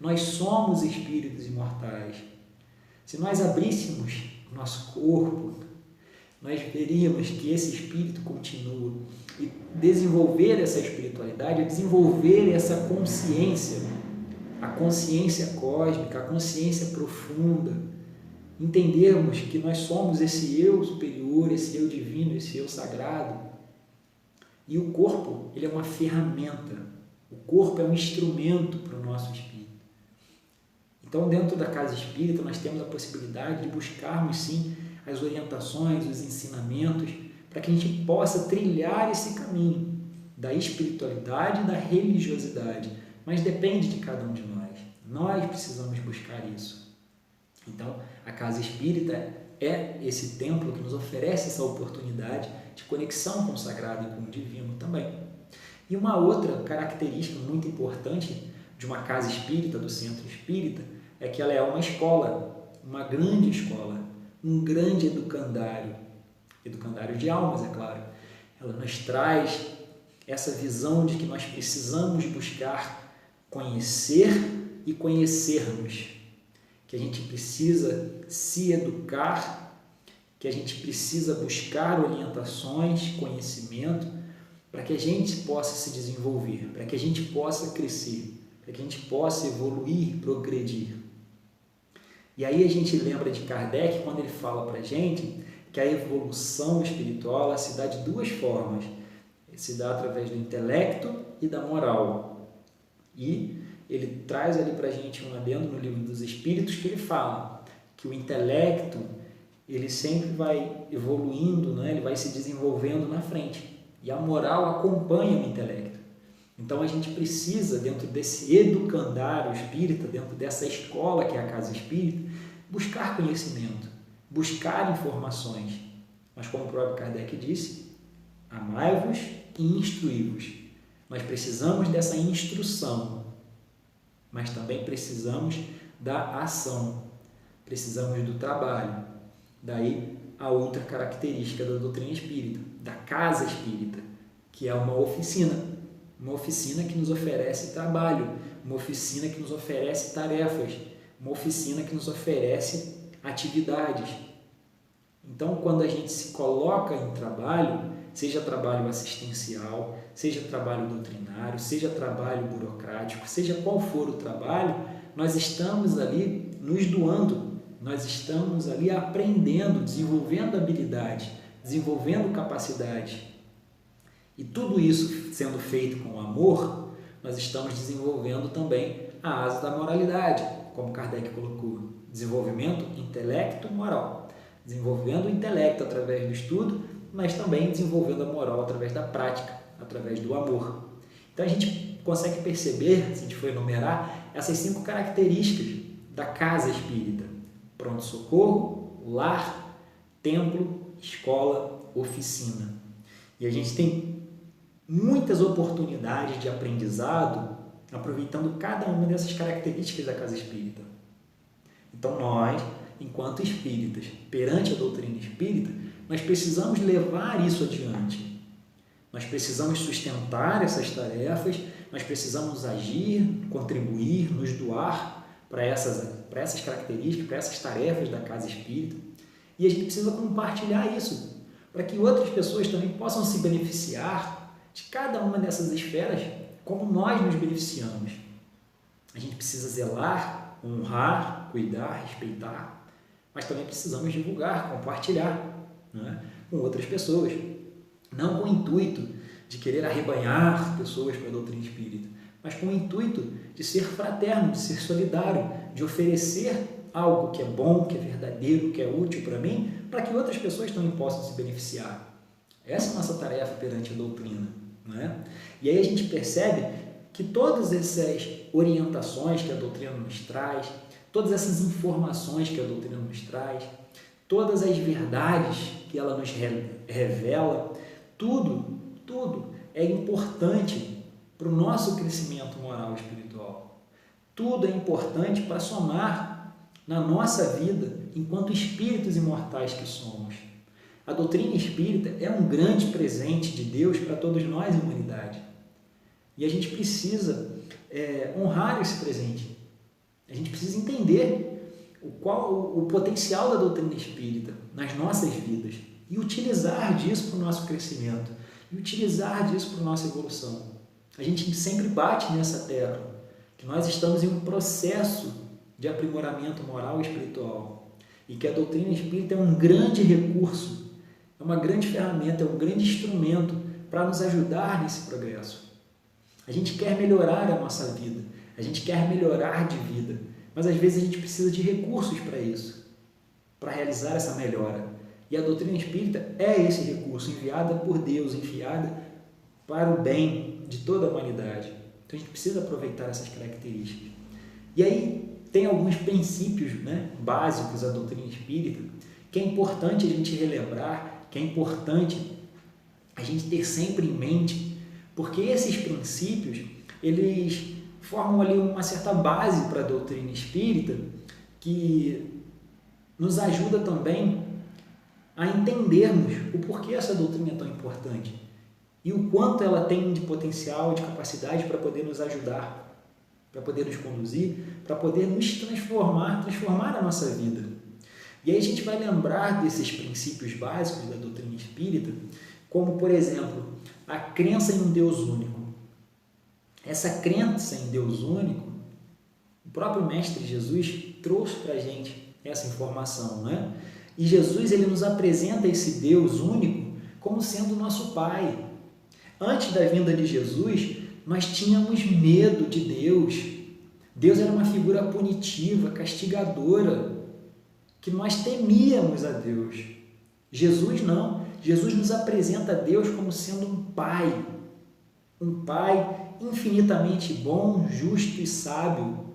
nós somos espíritos imortais. Se nós abríssemos o nosso corpo, nós veríamos que esse espírito continua. E desenvolver essa espiritualidade é desenvolver essa consciência, a consciência cósmica, a consciência profunda, entendermos que nós somos esse eu superior, esse eu divino, esse eu sagrado. E o corpo, ele é uma ferramenta, o corpo é um instrumento para o nosso espírito. Então, dentro da casa espírita, nós temos a possibilidade de buscarmos, sim, as orientações, os ensinamentos, para que a gente possa trilhar esse caminho da espiritualidade e da religiosidade. Mas depende de cada um de nós. Nós precisamos buscar isso. Então, a casa espírita é esse templo que nos oferece essa oportunidade de conexão com o sagrado e com o divino também. E uma outra característica muito importante de uma casa espírita, do centro espírita, é que ela é uma escola, uma grande escola, um grande educandário de almas, é claro. Ela nos traz essa visão de que nós precisamos buscar conhecer e conhecermos, que a gente precisa se educar, que a gente precisa buscar orientações, conhecimento, para que a gente possa se desenvolver, para que a gente possa crescer, para que a gente possa evoluir, progredir. E aí a gente lembra de Kardec quando ele fala para a gente que a evolução espiritual ela se dá de duas formas. Se dá através do intelecto e da moral. E ele traz ali para a gente um adendo no Livro dos Espíritos que ele fala que o intelecto ele sempre vai evoluindo, né? Ele vai se desenvolvendo na frente. E a moral acompanha o intelecto. Então a gente precisa, dentro desse educandário espírita, dentro dessa escola que é a casa espírita, buscar conhecimento, buscar informações. Mas como o próprio Kardec disse, amai-vos e instruí-vos. Nós precisamos dessa instrução, mas também precisamos da ação, precisamos do trabalho. Daí a outra característica da doutrina espírita, da casa espírita, que é uma oficina que nos oferece trabalho, uma oficina que nos oferece tarefas, uma oficina que nos oferece atividades. Então, quando a gente se coloca em trabalho, seja trabalho assistencial, seja trabalho doutrinário, seja trabalho burocrático, seja qual for o trabalho, nós estamos ali nos doando, nós estamos ali aprendendo, desenvolvendo habilidades, desenvolvendo capacidades. E tudo isso sendo feito com amor, nós estamos desenvolvendo também a asa da moralidade, como Kardec colocou, desenvolvimento intelecto-moral. Desenvolvendo o intelecto através do estudo, mas também desenvolvendo a moral através da prática, através do amor. Então a gente consegue perceber, se a gente for enumerar, essas 5 características da casa espírita: pronto-socorro, lar, templo, escola, oficina. E a gente tem muitas oportunidades de aprendizado aproveitando cada uma dessas características da casa espírita. Então nós, enquanto espíritas, perante a doutrina espírita, nós precisamos levar isso adiante. Nós precisamos sustentar essas tarefas, nós precisamos agir, contribuir, nos doar para essas características, para essas tarefas da casa espírita. E a gente precisa compartilhar isso, para que outras pessoas também possam se beneficiar de cada uma dessas esferas, como nós nos beneficiamos. A gente precisa zelar, honrar, cuidar, respeitar, mas também precisamos divulgar, compartilhar, né, com outras pessoas. Não com o intuito de querer arrebanhar pessoas para a doutrina espírita, mas com o intuito de ser fraterno, de ser solidário, de oferecer algo que é bom, que é verdadeiro, que é útil para mim, para que outras pessoas também possam se beneficiar. Essa é a nossa tarefa perante a doutrina, não é? E aí a gente percebe que todas essas orientações que a doutrina nos traz, todas essas informações que a doutrina nos traz, todas as verdades que ela nos revela, tudo é importante para o nosso crescimento moral e espiritual. Tudo é importante para somar na nossa vida enquanto espíritos imortais que somos. A doutrina espírita é um grande presente de Deus para todos nós, humanidade. E a gente precisa honrar esse presente. A gente precisa entender o potencial da doutrina espírita nas nossas vidas e utilizar disso para o nosso crescimento, e utilizar disso para a nossa evolução. A gente sempre bate nessa tecla, que nós estamos em um processo de aprimoramento moral e espiritual, e que a doutrina espírita é um grande recurso, é uma grande ferramenta, é um grande instrumento para nos ajudar nesse progresso. A gente quer melhorar a nossa vida, a gente quer melhorar de vida, mas às vezes a gente precisa de recursos para isso, para realizar essa melhora. E a doutrina espírita é esse recurso, enviada por Deus, enviada para o bem de toda a humanidade. Então a gente precisa aproveitar essas características. E aí tem alguns princípios, né, básicos da doutrina espírita, que é importante a gente relembrar, que é importante a gente ter sempre em mente, porque esses princípios, eles formam ali uma certa base para a doutrina espírita, que nos ajuda também a entendermos o porquê essa doutrina é tão importante e o quanto ela tem de potencial, de capacidade para poder nos ajudar, para poder nos conduzir, para poder nos transformar a nossa vida. E aí a gente vai lembrar desses princípios básicos da doutrina espírita, como, por exemplo, a crença em um Deus único. Essa crença em Deus único, o próprio Mestre Jesus trouxe para a gente essa informação, né? E Jesus, ele nos apresenta esse Deus único como sendo nosso Pai. Antes da vinda de Jesus, nós tínhamos medo de Deus. Deus era uma figura punitiva, castigadora, que nós temíamos a Deus. Jesus não. Jesus nos apresenta a Deus como sendo um Pai infinitamente bom, justo e sábio.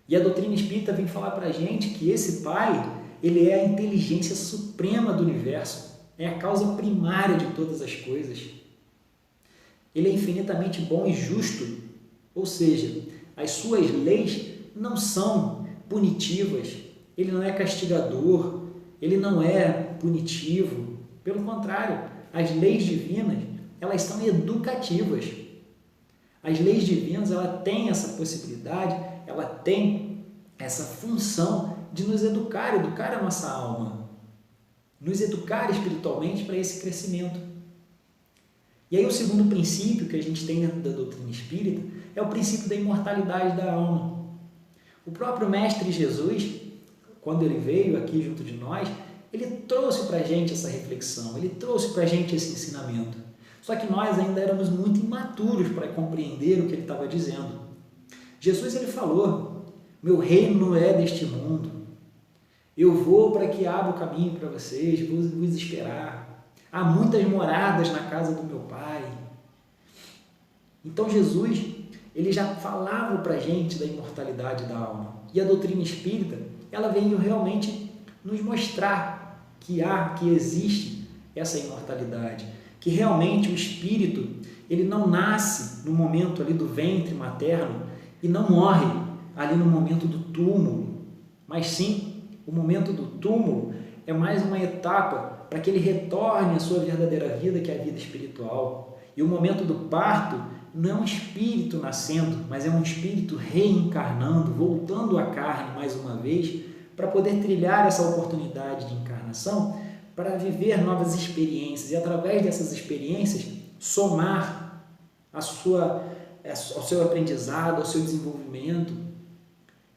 E a doutrina espírita vem falar para a gente que esse Pai, ele é a inteligência suprema do universo, é a causa primária de todas as coisas. Ele é infinitamente bom e justo, ou seja, as suas leis não são punitivas, ele não é castigador, ele não é punitivo. Pelo contrário, as leis divinas, elas são educativas. As leis divinas, ela tem essa possibilidade, ela tem essa função de nos educar a nossa alma, nos educar espiritualmente para esse crescimento. E aí o segundo princípio que a gente tem dentro da doutrina espírita é o princípio da imortalidade da alma. O próprio Mestre Jesus, quando ele veio aqui junto de nós, ele trouxe para a gente essa reflexão, ele trouxe para a gente esse ensinamento. Só que nós ainda éramos muito imaturos para compreender o que ele estava dizendo. Jesus, ele falou: meu reino não é deste mundo. Eu vou para que abra o caminho para vocês, vou vos esperar. Há muitas moradas na casa do meu Pai. Então Jesus, eles já falavam para a gente da imortalidade da alma. E a doutrina espírita, ela veio realmente nos mostrar que existe essa imortalidade, que realmente o espírito, ele não nasce no momento ali do ventre materno e não morre ali no momento do túmulo, mas sim, o momento do túmulo é mais uma etapa para que ele retorne à sua verdadeira vida, que é a vida espiritual. E o momento do parto não é um espírito nascendo, mas é um espírito reencarnando, voltando à carne mais uma vez, para poder trilhar essa oportunidade de encarnação, para viver novas experiências e, através dessas experiências, somar ao seu aprendizado, ao seu desenvolvimento.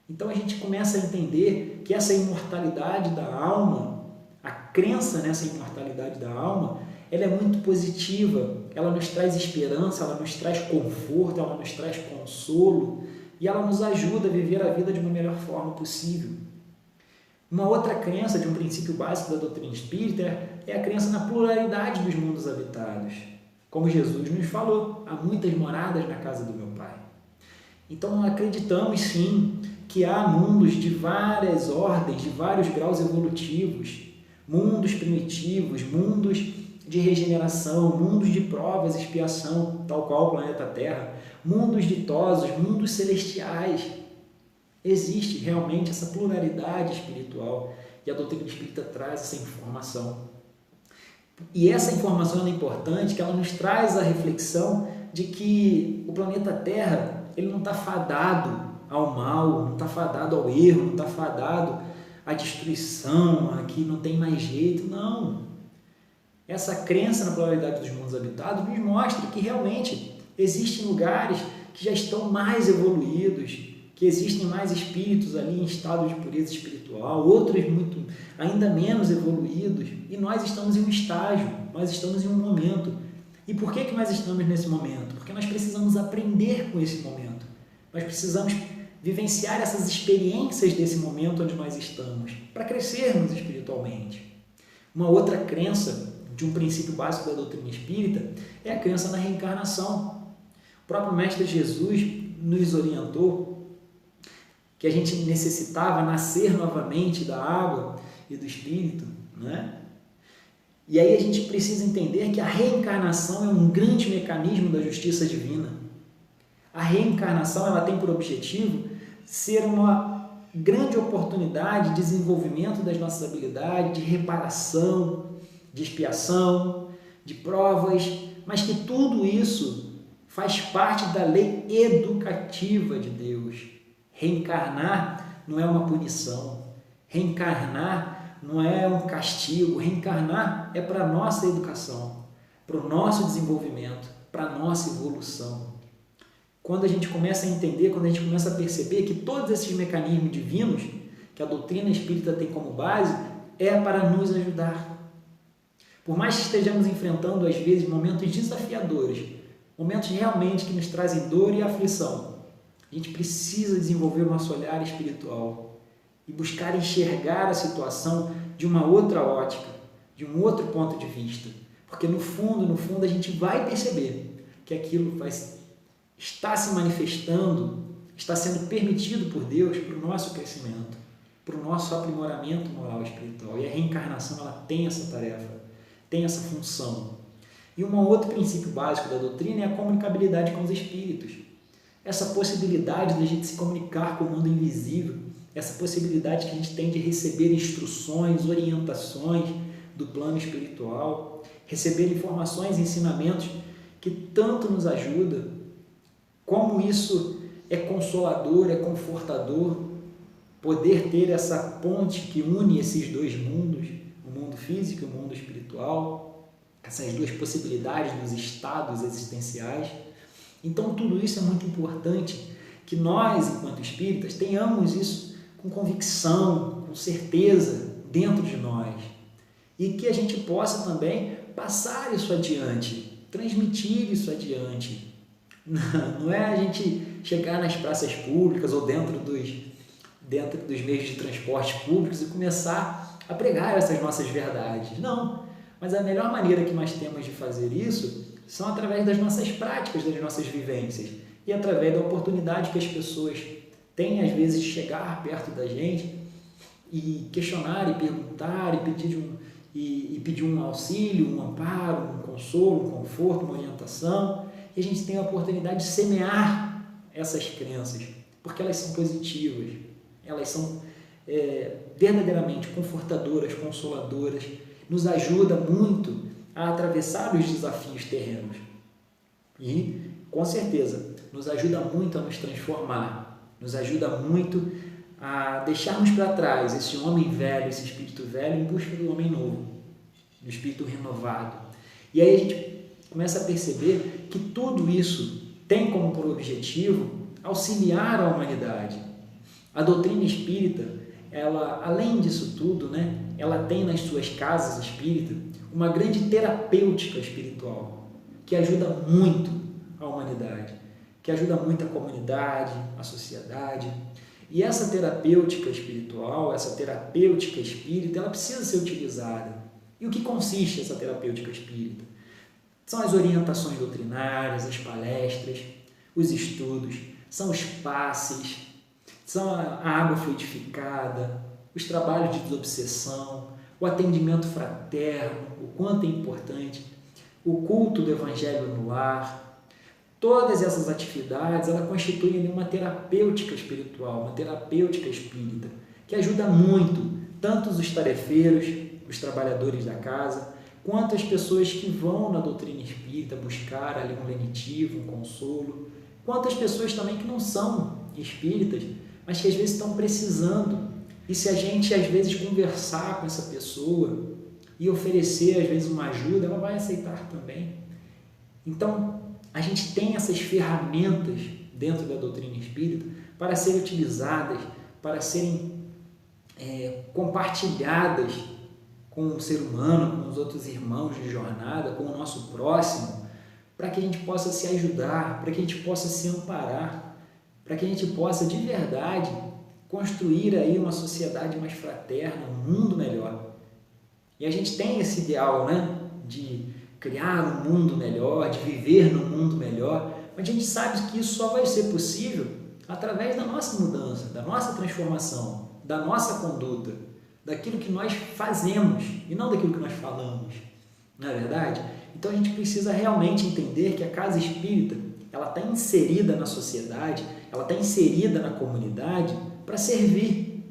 Então a gente começa a entender que essa imortalidade da alma, a crença nessa imortalidade da alma, ela é muito positiva, ela nos traz esperança, ela nos traz conforto, ela nos traz consolo e ela nos ajuda a viver a vida de uma melhor forma possível. Uma outra crença de um princípio básico da doutrina espírita é a crença na pluralidade dos mundos habitados. Como Jesus nos falou, há muitas moradas na casa do meu Pai. Então acreditamos sim que há mundos de várias ordens, de vários graus evolutivos, mundos primitivos, mundos de regeneração, mundos de provas e expiação, tal qual o planeta Terra, mundos ditosos, mundos celestiais. Existe realmente essa pluralidade espiritual e a doutrina espírita traz essa informação. E essa informação é importante, que ela nos traz a reflexão de que o planeta Terra ele não está fadado ao mal, não está fadado ao erro, não está fadado à destruição, aqui não tem mais jeito, não. Essa crença na pluralidade dos mundos habitados nos mostra que realmente existem lugares que já estão mais evoluídos, que existem mais espíritos ali em estado de pureza espiritual, outros muito ainda menos evoluídos, e nós estamos em um estágio, nós estamos em um momento. E por que nós estamos nesse momento? Porque nós precisamos aprender com esse momento, nós precisamos vivenciar essas experiências desse momento onde nós estamos, para crescermos espiritualmente. Uma outra crença de um princípio básico da doutrina espírita é a crença na reencarnação. O próprio Mestre Jesus nos orientou que a gente necessitava nascer novamente da água e do Espírito, né? E aí a gente precisa entender que a reencarnação é um grande mecanismo da justiça divina. A reencarnação ela tem por objetivo ser uma grande oportunidade de desenvolvimento das nossas habilidades, de reparação, de expiação, de provas, mas que tudo isso faz parte da lei educativa de Deus. Reencarnar não é uma punição, reencarnar não é um castigo, reencarnar é para a nossa educação, para o nosso desenvolvimento, para a nossa evolução. Quando a gente começa a entender, quando a gente começa a perceber que todos esses mecanismos divinos que a doutrina espírita tem como base é para nos ajudar. Por mais que estejamos enfrentando às vezes momentos desafiadores, momentos realmente que nos trazem dor e aflição, a gente precisa desenvolver o nosso olhar espiritual e buscar enxergar a situação de uma outra ótica, de um outro ponto de vista. Porque no fundo, a gente vai perceber que aquilo está se manifestando, está sendo permitido por Deus para o nosso crescimento, para o nosso aprimoramento moral e espiritual. E a reencarnação ela tem essa tarefa, tem essa função. E um outro princípio básico da doutrina é a comunicabilidade com os espíritos. Essa possibilidade de a gente se comunicar com o mundo invisível, essa possibilidade que a gente tem de receber instruções, orientações do plano espiritual, receber informações e ensinamentos que tanto nos ajudam, como isso é consolador, é confortador, poder ter essa ponte que une esses dois mundos, o mundo físico e o mundo espiritual, essas duas possibilidades dos estados existenciais. Então, tudo isso é muito importante que nós, enquanto espíritas, tenhamos isso com convicção, com certeza dentro de nós e que a gente possa também passar isso adiante, transmitir isso adiante. Não é a gente chegar nas praças públicas ou dentro dos meios de transporte públicos e começar a pregar essas nossas verdades. Não, mas a melhor maneira que nós temos de fazer isso são através das nossas práticas, das nossas vivências e através da oportunidade que as pessoas têm, às vezes, de chegar perto da gente e questionar, e perguntar, e pedir um auxílio, um amparo, um consolo, um conforto, uma orientação. E a gente tem a oportunidade de semear essas crenças, porque elas são positivas, elas são verdadeiramente confortadoras, consoladoras, nos ajuda muito a atravessar os desafios terrenos e, com certeza, nos ajuda muito a nos transformar, nos ajuda muito a deixarmos para trás esse homem velho, esse espírito velho, em busca do homem novo, do espírito renovado. E aí a gente começa a perceber que tudo isso tem como por objetivo auxiliar a humanidade. A doutrina espírita, ela, além disso tudo, ela tem nas suas casas espíritas uma grande terapêutica espiritual que ajuda muito a humanidade, que ajuda muito a comunidade, a sociedade. E essa terapêutica espiritual, essa terapêutica espírita, ela precisa ser utilizada. E o que consiste essa terapêutica espírita? São as orientações doutrinárias, as palestras, os estudos, são os passes, são a água fluidificada, os trabalhos de desobsessão, o atendimento fraterno, o quanto é importante, o culto do Evangelho no lar. Todas essas atividades, elas constituem uma terapêutica espiritual, uma terapêutica espírita, que ajuda muito, tanto os tarefeiros, os trabalhadores da casa, quanto as pessoas que vão na doutrina espírita buscar ali um lenitivo, um consolo, quanto as pessoas também que não são espíritas, mas que às vezes estão precisando. E se a gente às vezes conversar com essa pessoa e oferecer às vezes uma ajuda, ela vai aceitar também. Então, a gente tem essas ferramentas dentro da doutrina espírita para serem utilizadas, para serem compartilhadas com o ser humano, com os outros irmãos de jornada, com o nosso próximo, para que a gente possa se ajudar, para que a gente possa se amparar, para que a gente possa de verdade construir aí uma sociedade mais fraterna, um mundo melhor. E a gente tem esse ideal, de criar um mundo melhor, de viver num mundo melhor, mas a gente sabe que isso só vai ser possível através da nossa mudança, da nossa transformação, da nossa conduta, daquilo que nós fazemos e não daquilo que nós falamos, não é verdade? Então a gente precisa realmente entender que a casa espírita, ela está inserida na sociedade, ela está inserida na comunidade para servir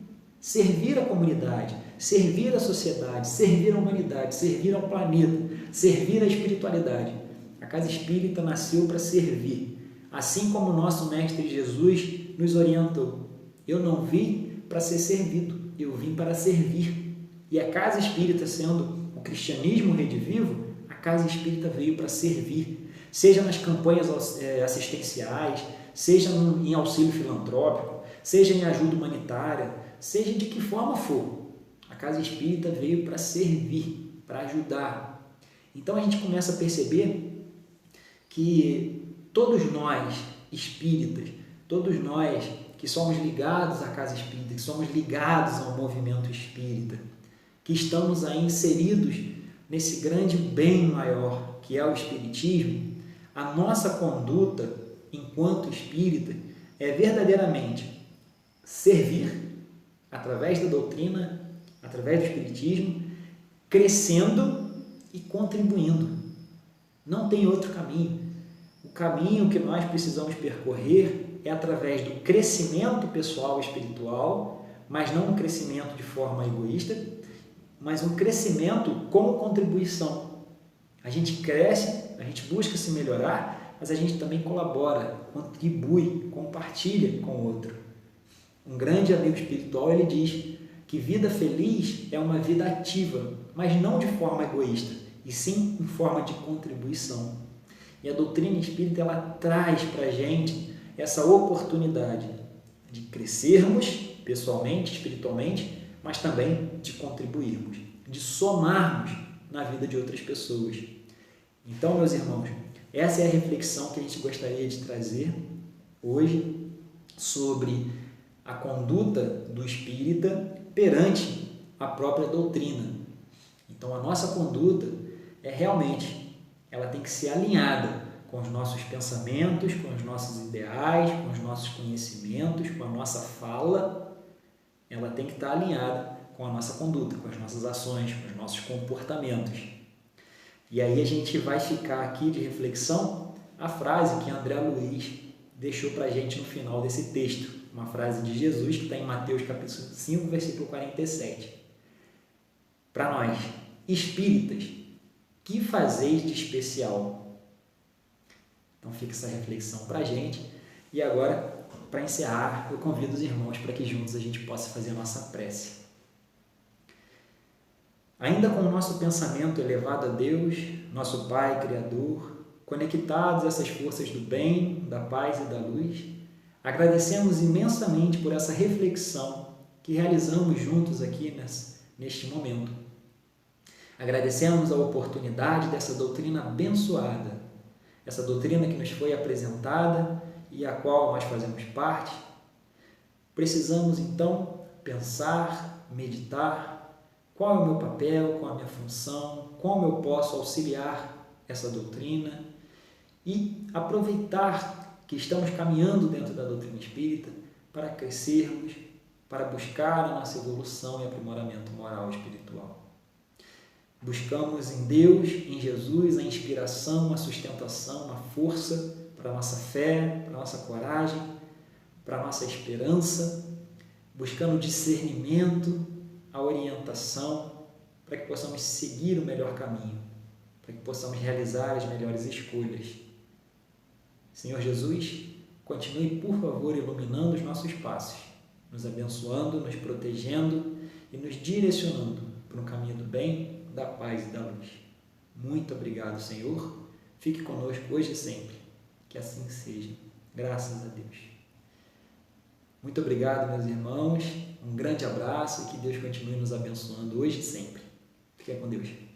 a comunidade, servir a sociedade, servir a humanidade, servir ao planeta, servir a espiritualidade. A casa espírita nasceu para servir, assim como o nosso Mestre Jesus nos orientou. Eu não vim para ser servido, eu vim para servir. E a casa espírita, sendo o cristianismo redivivo, a casa espírita veio para servir, seja nas campanhas assistenciais, seja em auxílio filantrópico, seja em ajuda humanitária, seja de que forma for. A casa espírita veio para servir, para ajudar. Então a gente começa a perceber que todos nós espíritas, todos nós que somos ligados à casa espírita, que somos ligados ao movimento espírita, que estamos aí inseridos nesse grande bem maior que é o espiritismo, a nossa conduta enquanto espírita é verdadeiramente servir através da doutrina, através do espiritismo, crescendo e contribuindo. Não tem outro caminho. O caminho que nós precisamos percorrer é através do crescimento pessoal e espiritual, mas não um crescimento de forma egoísta, mas um crescimento como contribuição. A gente cresce, a gente busca se melhorar, mas a gente também colabora, contribui, compartilha com o outro. Um grande amigo espiritual, ele diz que vida feliz é uma vida ativa, mas não de forma egoísta, e sim em forma de contribuição. E a doutrina espírita, ela traz para a gente essa oportunidade de crescermos pessoalmente, espiritualmente, mas também de contribuirmos, de somarmos na vida de outras pessoas. Então, meus irmãos, essa é a reflexão que a gente gostaria de trazer hoje sobre a conduta do espírita perante a própria doutrina. Então, a nossa conduta é realmente ela tem que ser alinhada com os nossos pensamentos, com os nossos ideais, com os nossos conhecimentos, com a nossa fala. Ela tem que estar alinhada com a nossa conduta, com as nossas ações, com os nossos comportamentos. E aí a gente vai ficar aqui de reflexão a frase que André Luiz deixou para a gente no final desse texto, uma frase de Jesus que está em Mateus capítulo 5, versículo 47. Para nós, espíritas, que fazeis de especial? Então fica essa reflexão para a gente. E agora, para encerrar, eu convido os irmãos para que juntos a gente possa fazer a nossa prece. Ainda com o nosso pensamento elevado a Deus, nosso Pai Criador, conectados a essas forças do bem, da paz e da luz, agradecemos imensamente por essa reflexão que realizamos juntos aqui neste momento. Agradecemos a oportunidade dessa doutrina abençoada, essa doutrina que nos foi apresentada e a qual nós fazemos parte. Precisamos então pensar, meditar, qual é o meu papel, qual é a minha função, como eu posso auxiliar essa doutrina e aproveitar que estamos caminhando dentro da doutrina espírita para crescermos, para buscar a nossa evolução e aprimoramento moral e espiritual. Buscamos em Deus, em Jesus, a inspiração, a sustentação, a força para a nossa fé, para a nossa coragem, para a nossa esperança, buscando discernimento, a orientação, para que possamos seguir o melhor caminho, para que possamos realizar as melhores escolhas. Senhor Jesus, continue, por favor, iluminando os nossos passos, nos abençoando, nos protegendo e nos direcionando para um caminho do bem, da paz e da luz. Muito obrigado, Senhor. Fique conosco hoje e sempre. Que assim seja. Graças a Deus. Muito obrigado, meus irmãos. Um grande abraço e que Deus continue nos abençoando hoje e sempre. Fique com Deus.